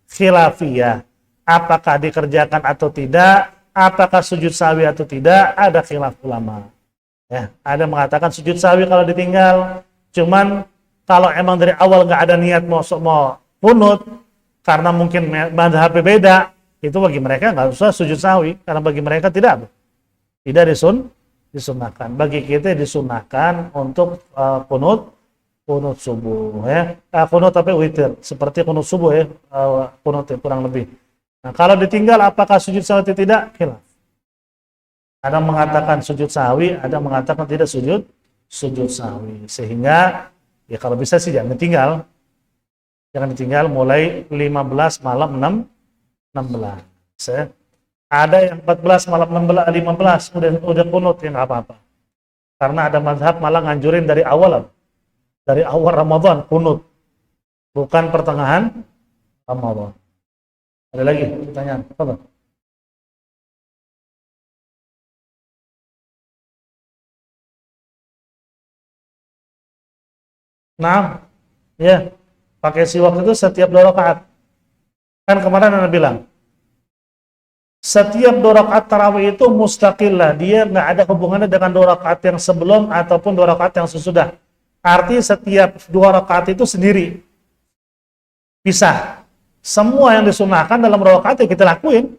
khilafiyah. Apakah dikerjakan atau tidak, apakah sujud sahwi atau tidak, ada khilaf ulama. Ya, ada mengatakan sujud sahwi kalau ditinggal. Cuman kalau emang dari awal nggak ada niat mau kunut, karena mungkin mazhab beda, itu bagi mereka nggak usah sujud sahwi, karena bagi mereka tidak disunahkan. Bagi kita disunahkan untuk kunut subuh ya. Kunut tapi witir, seperti kunut subuh ya, kunut ya, kurang lebih. Nah, kalau ditinggal apakah sujud sahwi atau tidak? Khilaf. Ada mengatakan sujud sahwi, ada mengatakan tidak sujud sahwi. Sehingga ya kalau bisa sih jangan ditinggal. Jangan ditinggal mulai 15 malam 16. Ya. Ada yang 14 malam 15 udah kunut ya nggak apa-apa. Karena ada mazhab malah nganjurin dari awal Ramadan kunut. Bukan pertengahan Ramadan. Ada lagi pertanyaan? Apa? Nah, ya, pakai siwak itu setiap 2 rakaat. Kan kemarin Anda bilang, setiap 2 rakaat tarawih itu mustaqillah, dia nggak ada hubungannya dengan 2 rakaat yang sebelum ataupun 2 rakaat yang sesudah. Arti setiap 2 rakaat itu sendiri, pisah. Semua yang disunahkan dalam rakaat kita lakuin.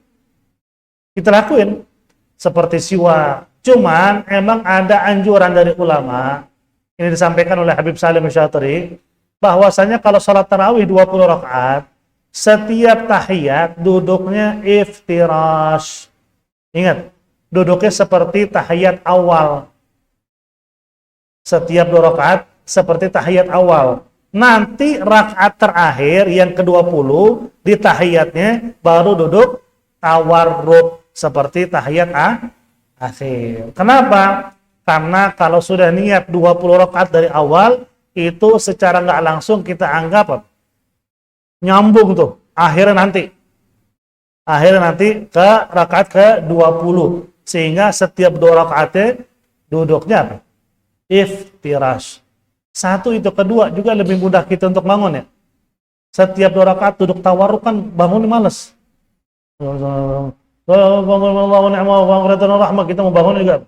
Seperti siwak. Cuman emang ada anjuran dari ulama, ini disampaikan oleh Habib Salim Syatiri, bahwasanya kalau sholat tarawih 20 rakaat, setiap tahiyat duduknya iftirash. Ingat, duduknya seperti tahiyat awal. Setiap 2 rakaat seperti tahiyat awal. Nanti rakaat terakhir yang ke-20 di tahiyatnya baru duduk tawarruk seperti tahiyat akhir. Kenapa? Karena kalau sudah niat 20 rakaat dari awal, itu secara nggak langsung kita anggap nyambung tuh akhirnya nanti ke rakaat ke-20, sehingga setiap 2 rakaatnya duduknya apa? Iftirash. Satu itu, kedua juga lebih mudah kita untuk bangun ya. Setiap 2 rakaat duduk tawarruk kan bangun males. Kita mau bangun juga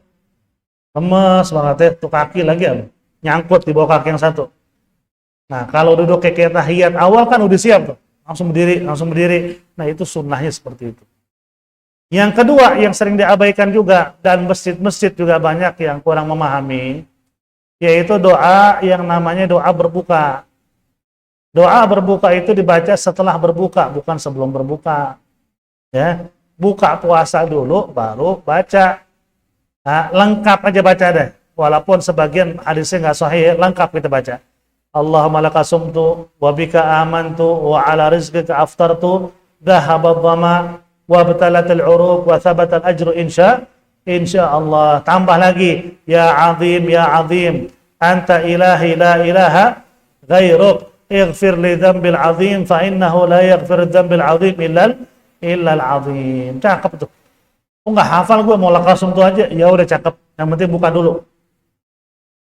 lemes banget ya, tuh kaki lagi ya, nyangkut di bawah kaki yang satu. Nah, kalau duduk kayak tahiyat awal kan udah siap tuh. Langsung berdiri. Nah, itu sunnahnya seperti itu. Yang kedua, yang sering diabaikan juga, dan masjid-masjid juga banyak yang kurang memahami, yaitu doa yang namanya doa berbuka. Doa berbuka itu dibaca setelah berbuka, bukan sebelum berbuka. Ya, buka puasa dulu, baru baca. Nah, lengkap aja baca deh. Walaupun sebagian hadisnya nggak sahih, lengkap kita baca. Allahumma laka sumtu wa bika amantu wa ala rizqika aftartu dhahaba dhama wa batalatil uruq wa thabatal ajru insya Allah. Tambah lagi, ya azim anta ilahi la ilaha ghairuk ighfir li dhanbil azim fa innahu la yaghfir dhanbil azim illa al azim. Cakep tuh. Nggak hafal gue, mau laka sumtu aja, ya udah cakep. Yang penting buka dulu.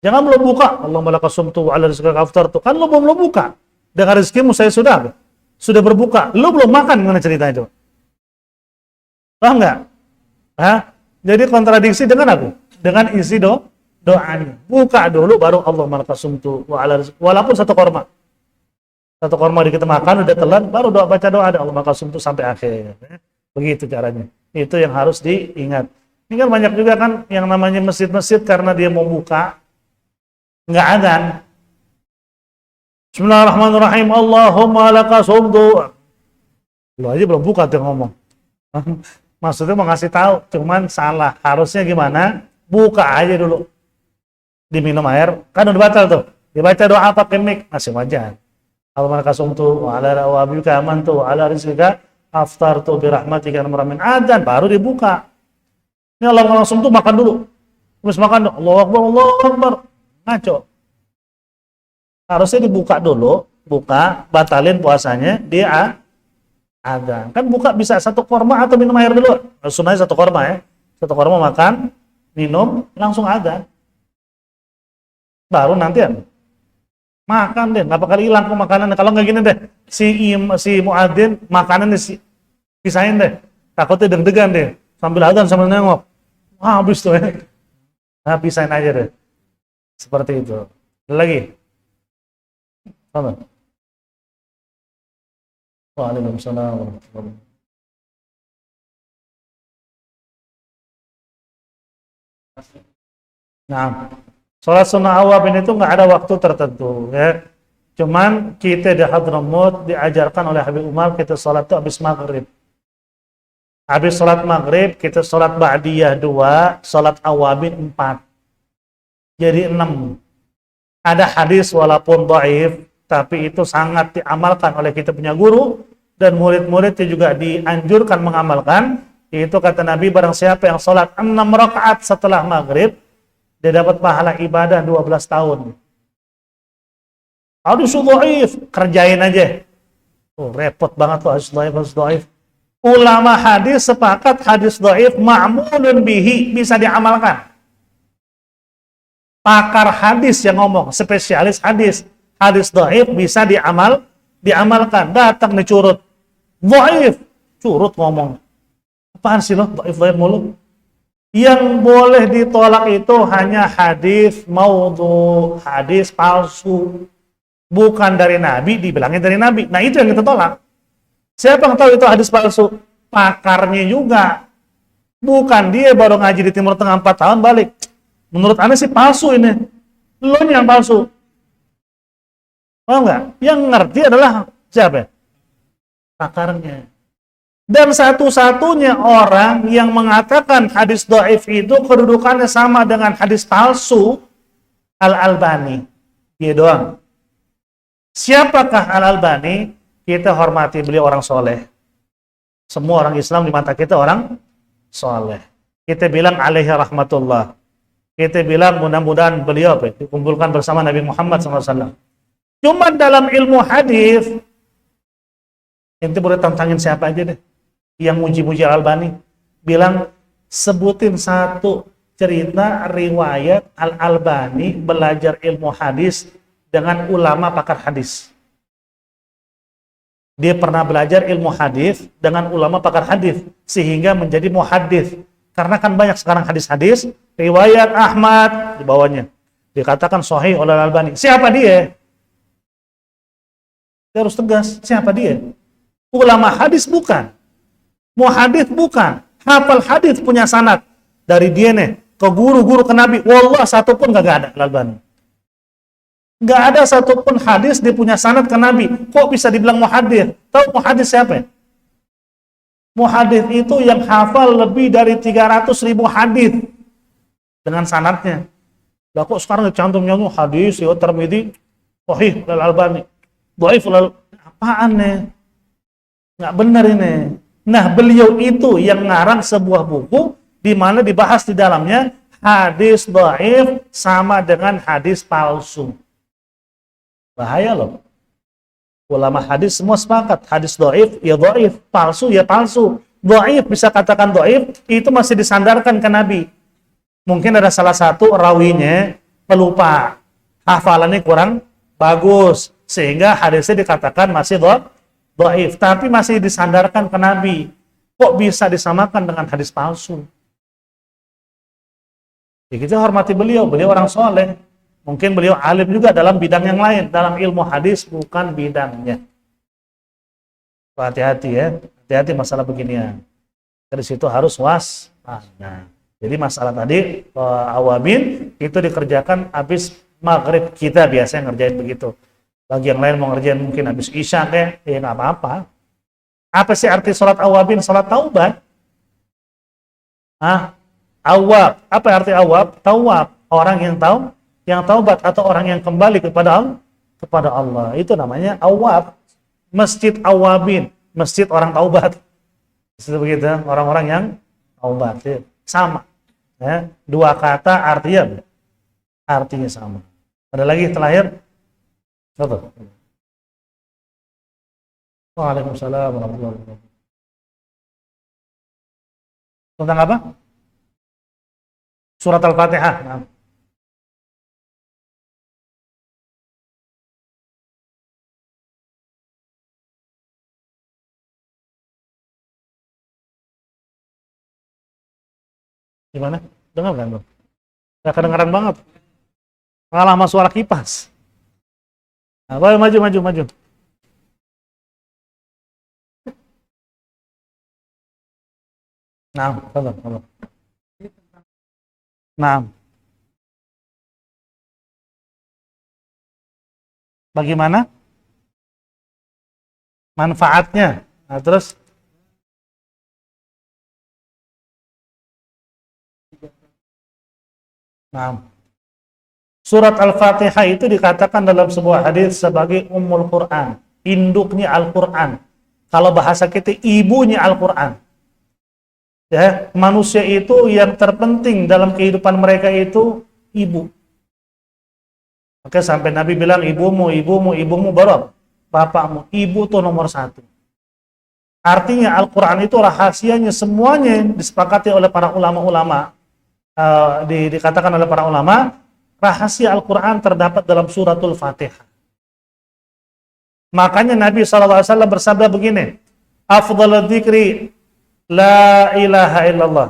Jangan belum buka, Allahumma laka sumtu wa ala rizqika aftartu. Kan lu belum buka. Dengan rezekimu saya sudah berbuka. Lu belum makan, gimana ceritanya itu? Paham nggak? Hah? Jadi kontradiksi dengan aku, dengan isi doanya. Buka dulu baru Allahumma laka sumtu wa ala rizqika. Walaupun satu korma kita makan udah telan, baru baca doa ada Allahumma laka sumtu sampai akhir. Begitu caranya. Itu yang harus diingat. Ini kan banyak juga kan yang namanya masjid-masjid karena dia mau buka nggak adzan. Bismillahirrahmanirrahim. Allahumma laka sumtu. Lu aja belum buka tuh ngomong. Maksudnya mau ngasih tahu, cuman salah. Harusnya gimana? Buka aja dulu. Diminum air, kan udah batal tuh. Dibaca doa pakai mic, masih wajar. Allahumma laka sumtu wa ala bika amantu wa ala rizqika aftartu bi rahmatika min adzan, baru dibuka. Ini Allah langsung tuh makan dulu. Terus makan, Allahu Akbar. Ngaco. Harusnya dibuka dulu, batalin puasanya, dia adzan. Kan buka bisa satu korma atau minum air dulu. Sunnahnya satu korma ya. Satu korma makan, minum, langsung adzan. Baru nanti ya. Makan deh, berapa kali hilang kok makanan. Kalau nggak gini deh, si muadzin makanan pisahin deh. Takutnya deg-degan deh. Sambil adzan sambil nengok. Wah, habis tuh ya. Nah, pisahin aja deh. Seperti itu. Ada lagi? Apa? Waalaikumsalam warahmatullahi wabarakatuh. Nah, sholat sunnah awabin itu nggak ada waktu tertentu ya. Cuman kita di Hadramut diajarkan oleh Habib Umar kita sholat itu habis maghrib. Habis sholat maghrib kita sholat ba'diyah 2, sholat awabin 4. Jadi 6. Ada hadis walaupun dhaif, tapi itu sangat diamalkan oleh kita punya guru dan murid-muridnya juga dianjurkan mengamalkan. Itu kata Nabi, barang siapa yang sholat 6 rakaat setelah maghrib, dia dapat pahala ibadah 12 tahun. Hadis dhaif, kerjain aja. Oh, repot banget tuh hadis dhaif. Ulama hadis sepakat hadis dhaif ma'mulun bihi, bisa diamalkan. Pakar hadis yang ngomong, spesialis hadis dhaif bisa diamalkan. Datang nih curut, dhaif, curut ngomong. Apaan sih lo, dhaif mulu? Yang boleh ditolak itu hanya hadis maudhu, hadis palsu. Bukan dari Nabi, dibilangin dari Nabi. Nah, itu yang kita tolak. Siapa yang tahu itu hadis palsu? Pakarnya juga. Bukan dia baru ngaji di Timur Tengah 4 tahun balik. Menurut Anda sih palsu ini. Lo yang palsu. Paham nggak? Yang ngerti adalah siapa? Pakarnya. Dan satu-satunya orang yang mengatakan hadis dhaif itu kedudukannya sama dengan hadis palsu, Al-Albani. Dia doang. Siapakah Al-Albani? Kita hormati beliau orang soleh. Semua orang Islam di mata kita orang soleh. Kita bilang alaihi rahmatullah. Kita bilang mudah-mudahan beliau dikumpulkan bersama Nabi Muhammad SAW. Cuma dalam ilmu hadis, ente boleh tantangin siapa aja deh yang muji-muji Al-Albani. Bilang, sebutin satu cerita riwayat Al-Albani belajar ilmu hadis dengan ulama pakar hadis. Dia pernah belajar ilmu hadis dengan ulama pakar hadis sehingga menjadi muhaddits. Karena kan banyak sekarang hadis-hadis riwayat Ahmad di bawahnya dikatakan sahih oleh Al-Albani. Siapa dia? Dia harus tegas. Siapa dia? Ulama hadis bukan. Muhadits bukan. Hafal hadis punya sanad. Dari dia nih, ke guru-guru ke Nabi. Wallah, satu pun gak ada. Al-Albani. Gak ada satupun hadis dia punya sanad ke Nabi. Kok bisa dibilang muhadits? Tahu muhadits siapa? Muhadits itu yang hafal lebih dari 300.000 hadis dengan sanadnya. Lah kok sekarang cantumnya hadis ya Tirmidzi, sahih Al-Albani, dhaif apaan nih? Nggak benar ini. Nah, beliau itu yang ngarang sebuah buku di mana dibahas di dalamnya hadis dhaif sama dengan hadis palsu. Bahaya loh. Ulama hadis semua sepakat, hadis dhaif ya dhaif, palsu ya palsu. Dhaif bisa katakan dhaif, itu masih disandarkan ke Nabi. Mungkin ada salah satu rawinya pelupa, hafalannya kurang bagus, sehingga hadisnya dikatakan masih dhaif, tapi masih disandarkan ke Nabi. Kok bisa disamakan dengan hadis palsu? Ya, kita hormati beliau orang soleh. Mungkin beliau alim juga dalam bidang yang lain, dalam ilmu hadis bukan bidangnya. Hati-hati ya, hati-hati masalah beginian. Dari situ harus waspada. Jadi masalah tadi awabin itu dikerjakan habis maghrib, kita biasanya ngerjain begitu. Bagi yang lain mau ngerjain mungkin habis isya ya nggak apa-apa. Apa sih arti sholat awabin? Sholat taubat. Awab. Apa arti awab? Tawab. Orang yang taubat atau orang yang kembali kepada Allah. Itu namanya awab. Masjid awabin, masjid orang taubat. Begitu, orang-orang yang taubat. Sama. Ya, dua kata artinya sama. Ada lagi terakhir? Satu. Waalaikumsalam warahmatullahi wabarakatuh. Tentang apa? Surat Al-Fatihah. Nah. Gimana? Dengar kan, Bang? Gak kedengaran banget. Malah sama suara kipas. Nah, maju. Nah, sabar. Nah. Bagaimana? Manfaatnya. Nah, terus Surat Al-Fatihah itu dikatakan dalam sebuah hadis sebagai Ummul Quran, induknya Al-Quran. Kalau bahasa kita, ibunya Al-Quran. Ya, manusia itu yang terpenting dalam kehidupan mereka itu ibu. Oke, sampai Nabi bilang ibumu baru bapakmu. Ibu itu nomor satu. Artinya Al-Quran itu rahasianya semuanya disepakati oleh para ulama-ulama. Dikatakan oleh para ulama, rahasia Al-Quran terdapat dalam suratul Fatihah. Makanya Nabi SAW bersabda begini, afdhalul dzikri la ilaha illallah,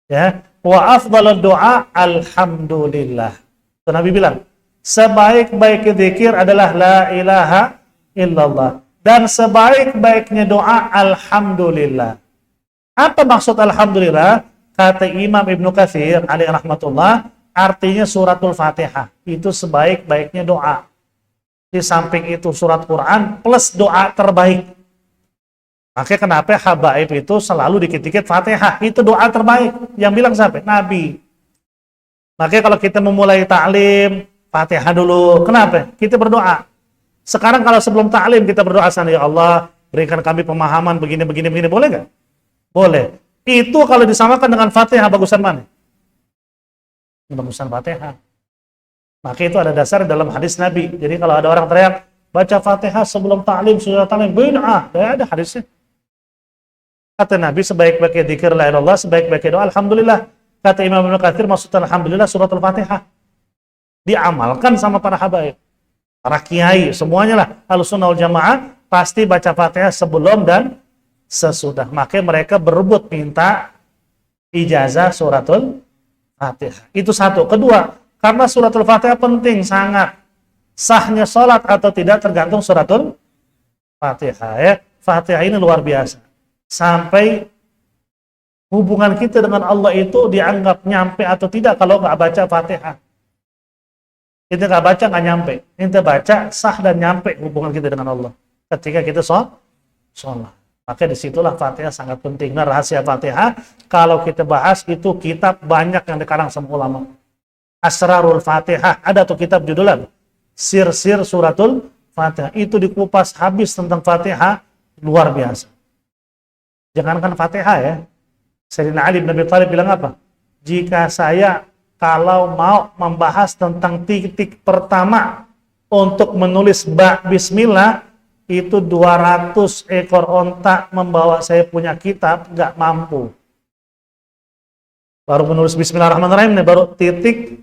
ya, wa afdhalud doa alhamdulillah. Itu Nabi bilang, sebaik-baik zikir adalah la ilaha illallah, dan sebaik-baiknya doa alhamdulillah. Apa maksud alhamdulillah? Kata Imam Ibnu Katsir alaihi rahmatullah, artinya suratul Fatihah itu sebaik-baiknya doa. Di samping itu surat Quran plus doa terbaik. Makanya kenapa habaib itu selalu dikit-dikit Fatihah, itu doa terbaik. Yang bilang siapa? Nabi. Makanya kalau kita memulai ta'lim, Fatihah dulu. Kenapa? Kita berdoa. Sekarang kalau sebelum ta'lim kita berdoa, ya Allah, berikan kami pemahaman begini, boleh nggak? Boleh. Itu kalau disamakan dengan Fatihah, bagusan mana? Bagusan Fatihah. Maka itu ada dasar dalam hadis Nabi. Jadi kalau ada orang teriak, baca Fatihah sebelum ta'lim, sudah ta'lim, bid'ah. Ada hadisnya. Kata Nabi, sebaik-baiknya dzikir la ilaha illallah, sebaik-baiknya doa alhamdulillah. Kata Imam Ibnu Katsir, maksud alhamdulillah suratul Fatihah. Diamalkan sama para habaib. Para kiai, semuanya lah. Ahlussunnah wal Jamaah pasti baca Fatihah sebelum dan sesudah. Makanya mereka berebut minta ijazah suratul Fatihah. Itu satu. Kedua, karena suratul Fatihah penting sangat. Sahnya sholat atau tidak tergantung suratul Fatihah ya. Fatihah ini luar biasa. Sampai hubungan kita dengan Allah itu dianggap nyampe atau tidak kalau nggak baca Fatihah. Kita nggak baca nggak nyampe. Kita baca sah dan nyampe hubungan kita dengan Allah. Ketika kita sholat. Maka disitulah Fatihah sangat penting. Nah, rahasia Fatihah kalau kita bahas itu kitab banyak yang dikarang sama ulama. Asrarul Fatihah, ada tuh kitab judulnya Sir-sir Suratul Fatihah. Itu dikupas habis tentang Fatihah, luar biasa. Jangankan Fatihah ya. Sayyidina Ali bin Abi Thalib bilang apa? Jika saya kalau mau membahas tentang titik pertama untuk menulis bismillah, itu 200 ekor onta membawa saya punya kitab, nggak mampu. Baru menulis bismillahirrahmanirrahim nih, baru titik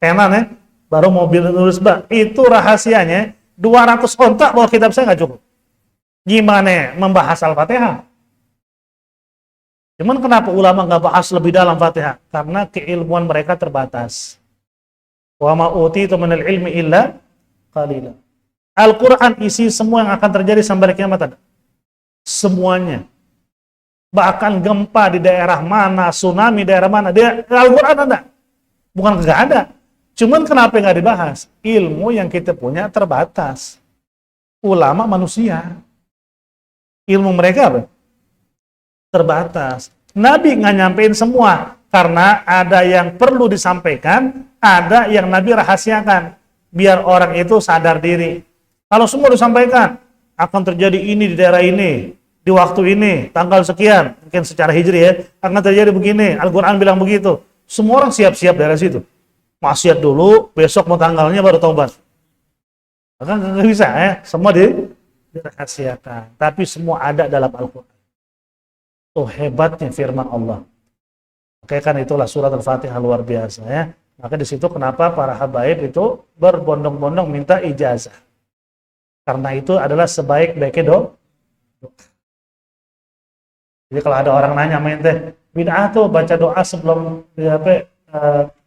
pena nih, baru mobil nulis itu rahasianya 200 ontak bawa kitab saya nggak cukup. Gimana membahas Al-Fatihah? Cuman kenapa ulama nggak bahas lebih dalam Fatihah? Karena keilmuan mereka terbatas. Wa ma utitu minal ilmi illa qalila. Al-Quran isi semua yang akan terjadi sampai kiamat ada. Semuanya. Bahkan gempa di daerah mana, tsunami daerah mana, Al-Quran ada. Bukan nggak ada. Cuman kenapa nggak dibahas? Ilmu yang kita punya terbatas. Ulama manusia. Ilmu mereka apa? Terbatas. Nabi nggak nyampein semua. Karena ada yang perlu disampaikan, ada yang Nabi rahasiakan. Biar orang itu sadar diri. Kalau semua disampaikan, akan terjadi ini di daerah ini, di waktu ini, tanggal sekian, mungkin secara hijri ya, akan terjadi begini, Al-Quran bilang begitu. Semua orang siap-siap dari situ. Maksiat dulu, besok mau tanggalnya baru taubat. Maka nggak bisa ya, semua dirahasiakan. Tapi semua ada dalam Al-Quran. Itu hebatnya firman Allah. Oke, kan itulah surat Al-Fatihah luar biasa ya. Maka di situ kenapa para habaib itu berbondong-bondong minta ijazah. Karena itu adalah sebaik-baiknya doa. Jadi kalau ada orang nanya main teh, bid'ah tuh baca doa sebelum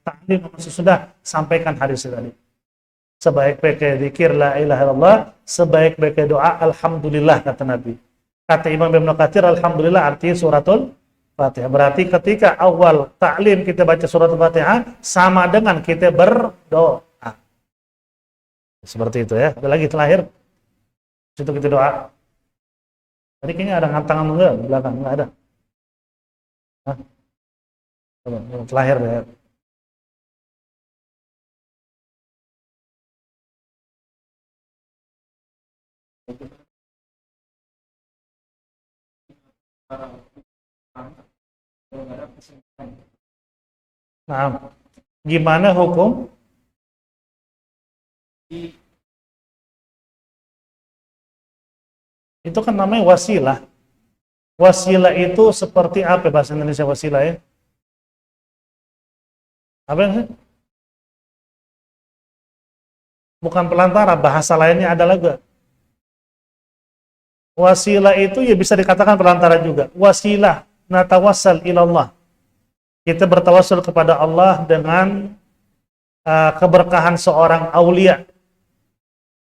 taklim sudah sampaikan hadis tadi. Sebaik-baiknya zikir la ilaha illallah, sebaik-baiknya doa alhamdulillah kata Nabi. Kata Imam Ibnu Katsir alhamdulillah artinya suratul Fatihah. Berarti ketika awal taklim kita baca suratul Fatihah sama dengan kita berdoa. Seperti itu ya. Ada lagi terakhir. Situ kita doa. Tadi kayaknya ada tangan enggak di belakang? Enggak ada. Hah? Terakhir ya. Nah, gimana hukum itu kan namanya wasilah. Wasilah itu seperti apa bahasa Indonesia wasilah ya? Apa yang bukan pelantara, bahasa lainnya adalah juga. Wasilah itu ya bisa dikatakan perantara juga. Wasilah, natawassal ilallah. Kita bertawassul kepada Allah dengan keberkahan seorang aulia.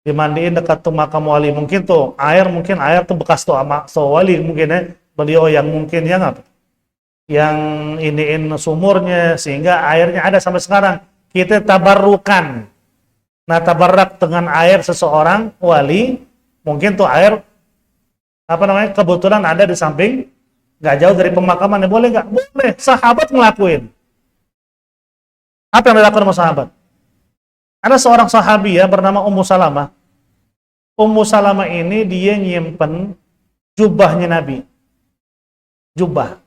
Dimandiin dekat tuh makam wali. Mungkin tuh air tuh bekas tuh wali mungkin ya. Beliau yang mungkin yang apa? Yang iniin sumurnya sehingga airnya ada sampai sekarang. Kita tabarrukan. Nah, tabarrak dengan air seseorang wali, mungkin tuh air kebetulan ada di samping, nggak jauh dari pemakaman, ya boleh nggak? Boleh, sahabat ngelakuin. Apa yang dilakukan sama sahabat? Ada seorang sahabi ya bernama Ummu Salamah. Ummu Salamah ini dia nyimpen jubahnya Nabi. Jubah.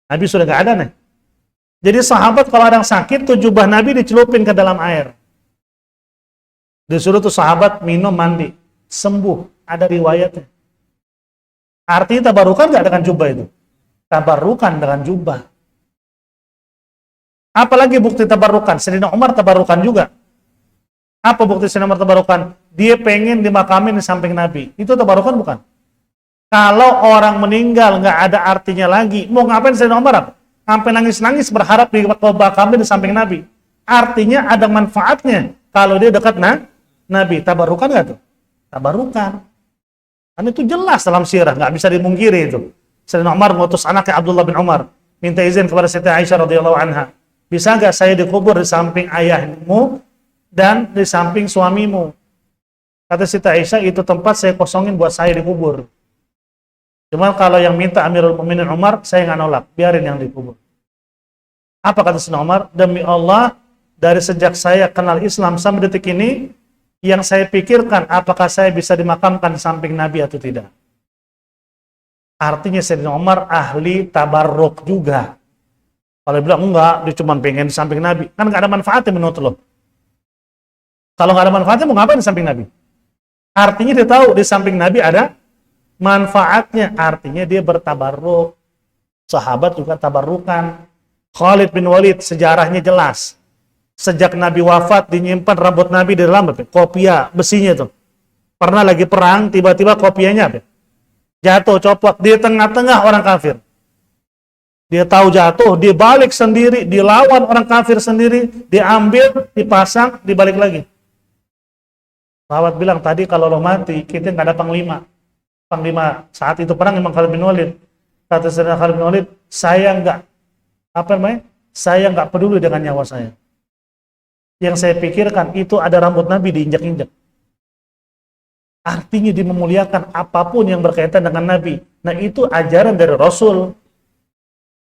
Nabi sudah nggak ada nih. Jadi sahabat kalau ada yang sakit tuh jubah Nabi dicelupin ke dalam air. Disuruh tuh sahabat minum mandi. Sembuh. Ada riwayatnya. Artinya tabarukan nggak dengan jubah itu? Tabarukan dengan jubah. Apalagi bukti tabarukan? Sayyidina Umar tabarukan juga. Apa bukti Sayyidina Umar tabarukan? Dia pengen dimakamin di samping Nabi. Itu tabarukan bukan? Kalau orang meninggal nggak ada artinya lagi, mau ngapain Sayyidina Umar? Sampai nangis-nangis berharap dimakamin di samping Nabi. Artinya ada manfaatnya kalau dia dekat Nabi. Tabarukan nggak tuh? Tabarukan. Kan itu jelas dalam sirah, nggak bisa dimungkiri itu. Sayyidina Umar mengutus anaknya Abdullah bin Umar, minta izin kepada Siti Aisyah radhiyallahu anha. Bisa nggak saya dikubur di samping ayahmu dan di samping suamimu? Kata Siti Aisyah, itu tempat saya kosongin buat saya dikubur. Cuma kalau yang minta Amirul Mukminin Umar, saya nggak nolak, biarin yang dikubur. Apa kata Sayyidina Umar? Demi Allah, dari sejak saya kenal Islam sampai detik ini, yang saya pikirkan apakah saya bisa dimakamkan di samping Nabi atau tidak. Artinya Sayyidina Umar ahli tabarruk juga. Kalau bilang enggak, dia cuma pengen di samping Nabi, kan nggak ada manfaatnya menurut lo. Kalau nggak ada manfaatnya, mau ngapain di samping Nabi? Artinya dia tahu di samping Nabi ada manfaatnya, artinya dia bertabarruk. Sahabat juga tabarrukan. Khalid bin Walid sejarahnya jelas. Sejak Nabi wafat dinyimpan rambut Nabi di dalam kopiah besinya tuh. Pernah lagi perang, tiba-tiba kopiahnya jatuh, copot di tengah-tengah orang kafir. Dia tahu jatuh, dia balik sendiri, dilawan orang kafir sendiri, diambil, dipasang, dibalik lagi. Sahabat bilang, tadi kalau lo mati, kita nggak ada panglima. Panglima saat itu perang memang Khalid bin Walid. Kata Sayyidina Khalid bin Walid, saya nggak peduli dengan nyawa saya. Yang saya pikirkan itu ada rambut Nabi diinjak-injak. Artinya dia memuliakan apapun yang berkaitan dengan Nabi. Nah itu ajaran dari Rasul.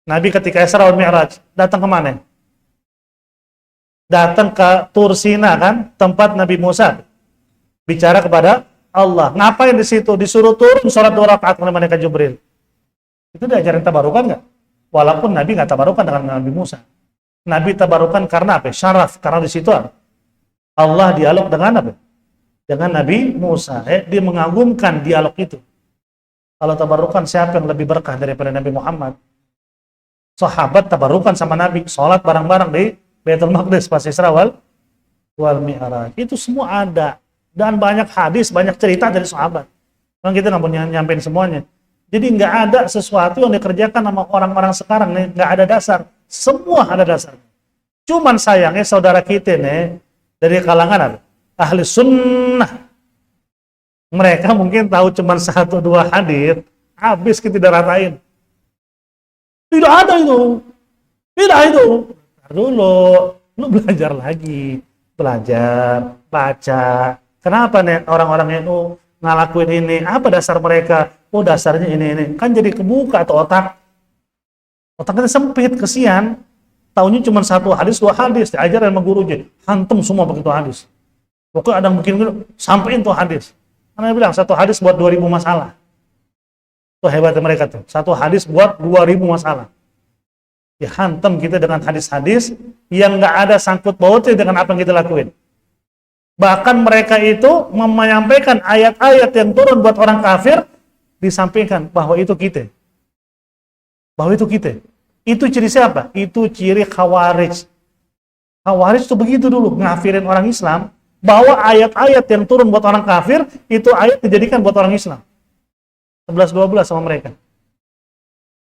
Nabi ketika Isra wal Mi'raj datang ke mana? Datang ke Tur Sina kan, tempat Nabi Musa bicara kepada Allah. Ngapain di situ? Disuruh turun sholat 2 rakaat oleh malaikat Jibril. Itu diajarin tabarukan nggak? Walaupun Nabi nggak tabarukan dengan Nabi Musa. Nabi tabarukan karena apa? Syaraf. Karena di situ Allah dialog dengan apa? Dengan Nabi Musa. Dia mengagumkan dialog itu. Kalau tabarukan, siapa yang lebih berkah daripada Nabi Muhammad? Sahabat tabarukan sama Nabi, sholat bareng-bareng di Baitul Maqdis pas Isra wal Mi'raj. Itu semua ada. Dan banyak hadis, banyak cerita dari sahabat. Memang kita nggak mau nyampein semuanya. Jadi nggak ada sesuatu yang dikerjakan sama orang-orang sekarang nih, nggak ada dasar. Semua ada dasar. Cuman sayangnya saudara kita nih dari kalangan ahli sunnah, mereka mungkin tahu cuman 1-2 hadis, habis kita tidak ratain. Tidak ada itu, tidak itu. Ntar dulu, lu belajar lagi, belajar, baca. Kenapa nih orang-orang NU ngelakuin ini? Apa dasar mereka? Oh dasarnya ini. Kan jadi kebuka atau otak. Otaknya sempit, kesian. Taunya cuma 1 hadis, 2 hadis. Diajar sama gurunya. Hantem semua begitu hadis. Pokoknya ada yang bikin gitu, sampein tuh hadis. Karena dia bilang, 1 hadis buat 2.000 masalah. Itu hebatnya mereka tuh. 1 hadis buat 2.000 masalah. Ya hantem kita dengan hadis-hadis yang nggak ada sangkut pautnya dengan apa yang kita lakuin. Bahkan mereka itu menyampaikan ayat-ayat yang turun buat orang kafir, disampaikan bahwa itu kita. Bahwa itu kita. Itu ciri siapa? Itu ciri Khawarij. Khawarij itu begitu dulu, ngafirin orang Islam, bahwa ayat-ayat yang turun buat orang kafir, itu ayat dijadikan buat orang Islam. 11-12 sama mereka.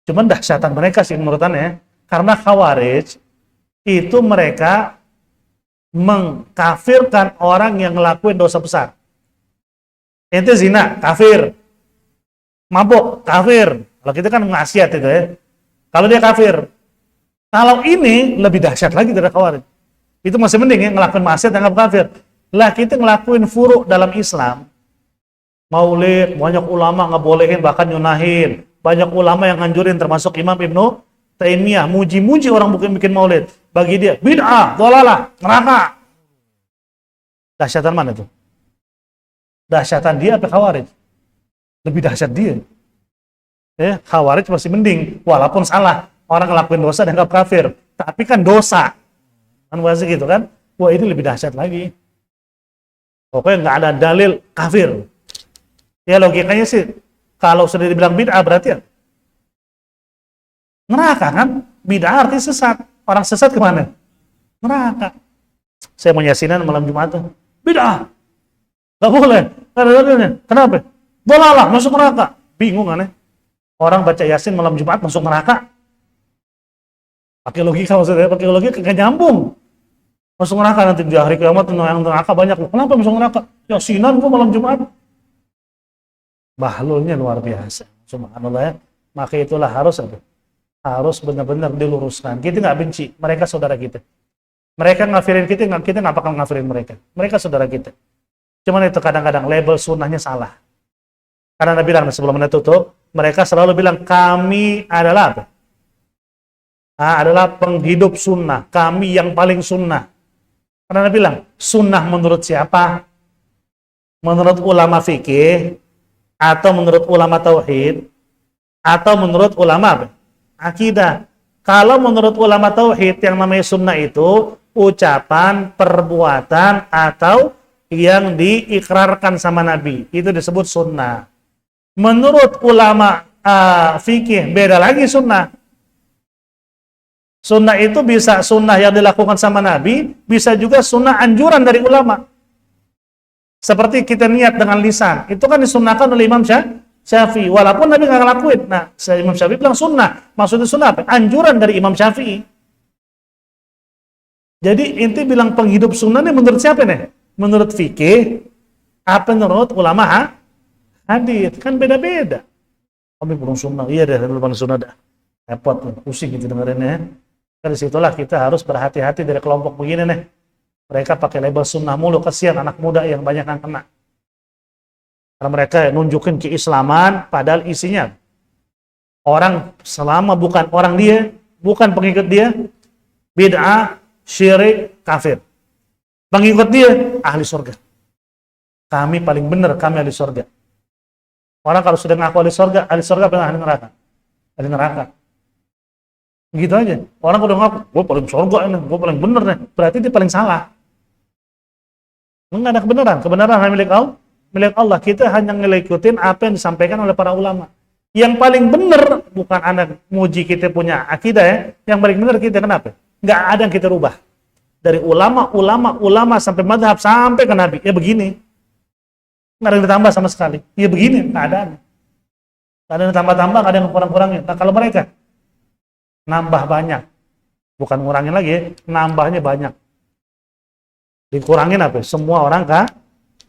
Cuman dahsyatan mereka sih menurut aneh, karena Khawarij itu mereka mengkafirkan orang yang ngelakuin dosa besar. Itu zina, kafir. Mabuk, kafir. Kalau kita kan maksiat itu ya. Kalau dia kafir. Kalau ini lebih dahsyat lagi dari Khawarij. Itu masih mending ya, ngelakuin maksiat yang kafir. Lah kita ngelakuin furuk dalam Islam. Maulid, banyak ulama ngebolehin, bahkan nyunahin. Banyak ulama yang nganjurin, termasuk Imam Ibnu Taimiyah, muji-muji orang bikin maulid. Bagi dia, bid'ah, dhalalah, neraka. Dahsyatan mana tuh? Dahsyatan dia apa Khawarij? Lebih dahsyat dia. Ya, Khawarij masih mending, walaupun salah. Orang ngelakuin dosa dianggap kafir. Tapi kan dosa. Kan bahasa gitu kan? Wah ini lebih dahsyat lagi. Pokoknya nggak ada dalil kafir. Ya logikanya sih, kalau sudah dibilang bid'ah berarti ya neraka kan? Bid'ah artinya sesat. Orang sesat kemana? Neraka. Saya mau yasinan malam Jumat. Bid'ah. Gak boleh. Kenapa? Dolalah, masuk neraka. Bingung kan ya? Orang baca yasin malam Jumat masuk neraka. Pakai logika maksudnya, pakai logika gak nyambung. Masuk neraka nanti di hari kiamat, yang neraka banyak. Kenapa masuk neraka? Yasinan kok malam Jumat. Bahlulnya luar biasa. Subhanallah ya. Maka itulah harus benar-benar diluruskan. Kita nggak benci, mereka saudara kita. Mereka ngafirin kita nggak bakal ngafirin mereka. Mereka saudara kita. Cuman itu kadang-kadang label sunnahnya salah. Karena Nabi bilang sebelum tutup, mereka selalu bilang kami adalah apa? Adalah penghidup sunnah. Kami yang paling sunnah. Karena Nabi bilang sunnah menurut siapa? Menurut ulama fikih, atau menurut ulama tauhid, atau menurut ulama apa? Akidah. Kalau menurut ulama tauhid yang namanya sunnah itu ucapan, perbuatan, atau yang diikrarkan sama Nabi. Itu disebut sunnah. Menurut ulama fikih beda lagi sunnah. Sunnah itu bisa sunnah yang dilakukan sama Nabi, bisa juga sunnah anjuran dari ulama. Seperti kita niat dengan lisan, itu kan disunnahkan oleh Imam Syafi'i. Walaupun Nabi nggak ngelakuin. Nah, Imam Syafi'i bilang sunnah. Maksudnya sunnah apa? Anjuran dari Imam Syafi'i. Jadi inti bilang penghidup sunnah ini menurut siapa nih? Menurut fikih, apa menurut ulama hadis? Kan beda-beda. Kami belum sunnah. Iya deh, belum sunnah dah. Repot, pusing gitu dengerinnya. Dari situlah kita harus berhati-hati dari kelompok begini nih. Mereka pakai label sunnah mulu, kasihan anak muda yang banyak yang kena. Karena mereka nunjukin keislaman, padahal isinya orang selama bukan orang dia, bukan pengikut dia, bid'ah, syirik, kafir. Pengikut dia, ahli surga. Kami paling benar, kami ahli surga. Orang kalau sudah ngaku ahli surga apa ahli neraka? Ahli neraka. Gitu aja. Orang udah ngaku, gue paling surga ini, gue paling benar nih. Berarti dia paling salah. Enggak ada kebenaran. Kebenaran hanya milik Allah. Kita hanya ngikutin apa yang disampaikan oleh para ulama. Yang paling benar, bukan anak muji kita punya akidah ya. Yang paling benar kita kenapa? Enggak ada yang kita rubah. Dari ulama sampai madhab, sampai ke Nabi. Ya begini. Enggak ada yang ditambah sama sekali. Ya begini, keadaannya. Enggak ada yang tambah-tambah, enggak ada yang kurang-kurangin. Nah kalau mereka nambah banyak. Bukan ngurangin lagi ya, nambahnya banyak. Dikurangin apa? Semua orang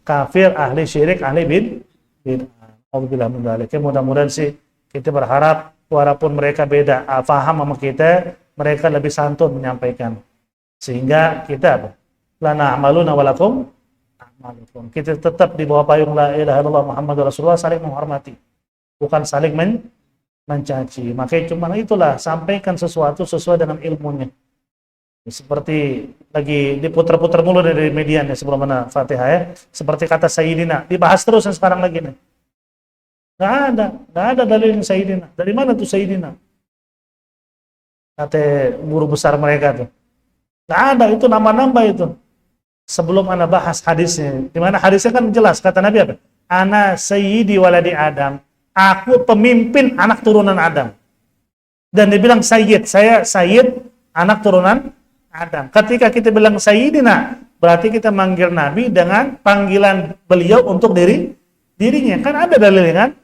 kafir, ahli syirik, ahli bid'ah. Alhamdulillah mendalik. Mudah-mudahan sih kita berharap walaupun mereka beda paham sama kita, mereka lebih santun menyampaikan. Sehingga kita apa? Lana amaluna walakum amalukum. Kita tetap di bawah payung la ilaha illallah Muhammadur Rasulullah, saling menghormati. Bukan saling mencaci. Makanya cuma itulah, sampaikan sesuatu sesuai dengan ilmunya. Seperti lagi diputar-putar mulu dari media nih sebelum mana Fatihah ya. Seperti kata Sayyidina, dibahas terus yang sekarang lagi nih. Nggak ada dalil Sayyidina. Dari mana tuh Sayyidina? Kata guru besar mereka tuh. Nggak ada, itu nambah-nambah itu. Sebelum ana bahas hadisnya, di mana hadisnya kan jelas kata Nabi apa? Ana sayyidi waladi Adam. Aku pemimpin anak turunan Adam. Dan dibilang sayyid, saya sayyid anak turunan Adam. Ketika kita bilang Sayyidina, berarti kita manggil Nabi dengan panggilan beliau untuk dirinya. Kan ada dalilnya kan?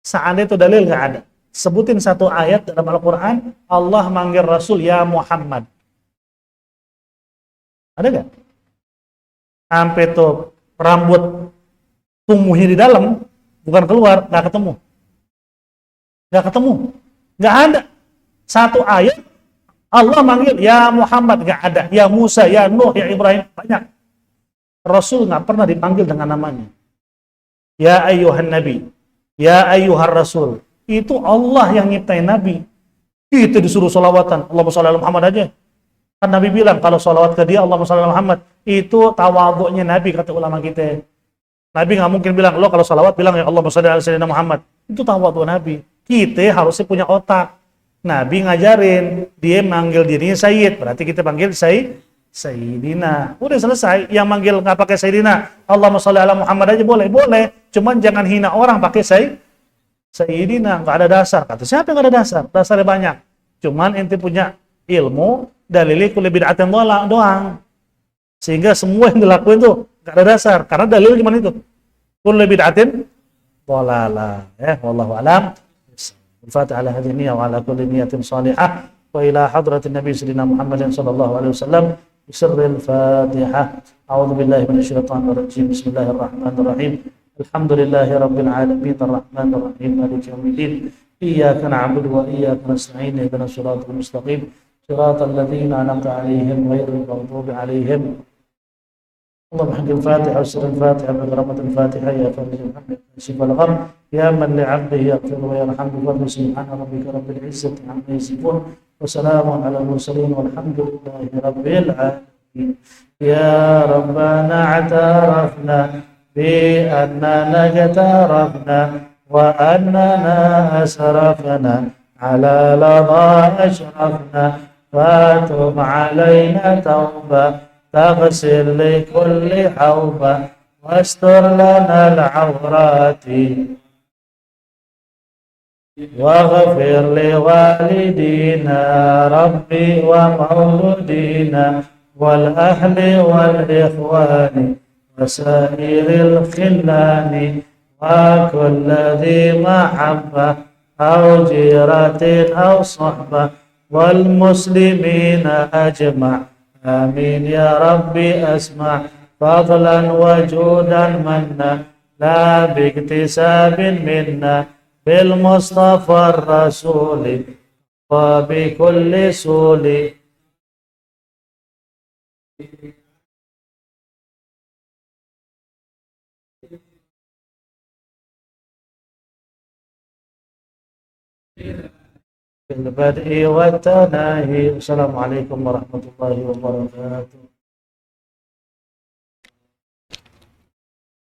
Seandainya itu dalil nggak ada. Sebutin satu ayat dalam Al-Quran, Allah manggil Rasul, ya Muhammad. Ada nggak? Sampai tuh rambut tumbuhnya di dalam, bukan keluar, nggak ketemu. Nggak ada. Satu ayat, Allah manggil, ya Muhammad, nggak ada. Ya Musa, ya Nuh, ya Ibrahim, banyak. Rasul nggak pernah dipanggil dengan namanya. Ya ayyuhan Nabi, ya ayyuhar Rasul. Itu Allah yang nyiptain Nabi. Kita disuruh sholawatan. Allahumma sholli ala Muhammad aja. Kan Nabi bilang, kalau sholawat ke dia, Allahumma sholli ala Muhammad. Itu tawadhu'nya Nabi, kata ulama kita. Nabi nggak mungkin bilang, lo kalau sholawat bilang, ya Allahumma sholli ala Sayyidina Muhammad. Itu tawadhu' Nabi. Kita harusnya punya otak. Nabi ngajarin, dia manggil dirinya Sayyid, berarti kita panggil Sayyidina. Udah selesai. Yang manggil nggak pakai Sayyidina, Allahumma sholli ala Muhammad aja boleh, cuman jangan hina orang pakai Sayyidina, nggak ada dasar. Kata siapa yang nggak ada dasar? Dasarnya banyak. Cuman ente punya ilmu, dalili kulli bid'atin doang. Sehingga semua yang dilakuin tuh nggak ada dasar, karena dalil cuma itu. Kulli bid'atin dhalalah. Wallahu a'lam. Al-Fatihah ala hadhihi wa ala kulli niyatin salihah wa ila hadratin Nabi sallallahu alaihi wasallam. بسر الفاتحة. أعوذ بالله من الشيطان الرجيم. بسم الله الرحمن الرحيم. الحمد لله رب العالمين الرحمن الرحيم مالك يوم الدين إياك نعبد وإياك نستعين اهدنا الصراط المستقيم صراط الذين أنعمت عليهم غير المغضوب عليهم. اللهم حق الفاتحة وسر الفاتحة بكرامة الفاتحة يا فرج محمد كاشف الغم يا من لعبده يغفر ويرحم بفضل سبحان ربك رب العزة عما يصفون وسلام على المرسلين والحمد لله رب العالمين. يا ربنا اعترفنا بأننا اقترفنا وأننا أسرفنا على لظى أشرفنا فاتب علينا توبة تغسل لكل حوبة واستر لنا العورات واغفر لوالدينا ربي ومولودينا والأهل والإخوان وسائر الخلان وكل ذي محبة أو جيرة أو صحبة والمسلمين أجمع آمين يا ربي أسمع فضلا وجودا منا لا باكتساب منا بالمصطفى الرسول وبكل سول. في البدء والتناهي. السلام عليكم ورحمة الله وبركاته.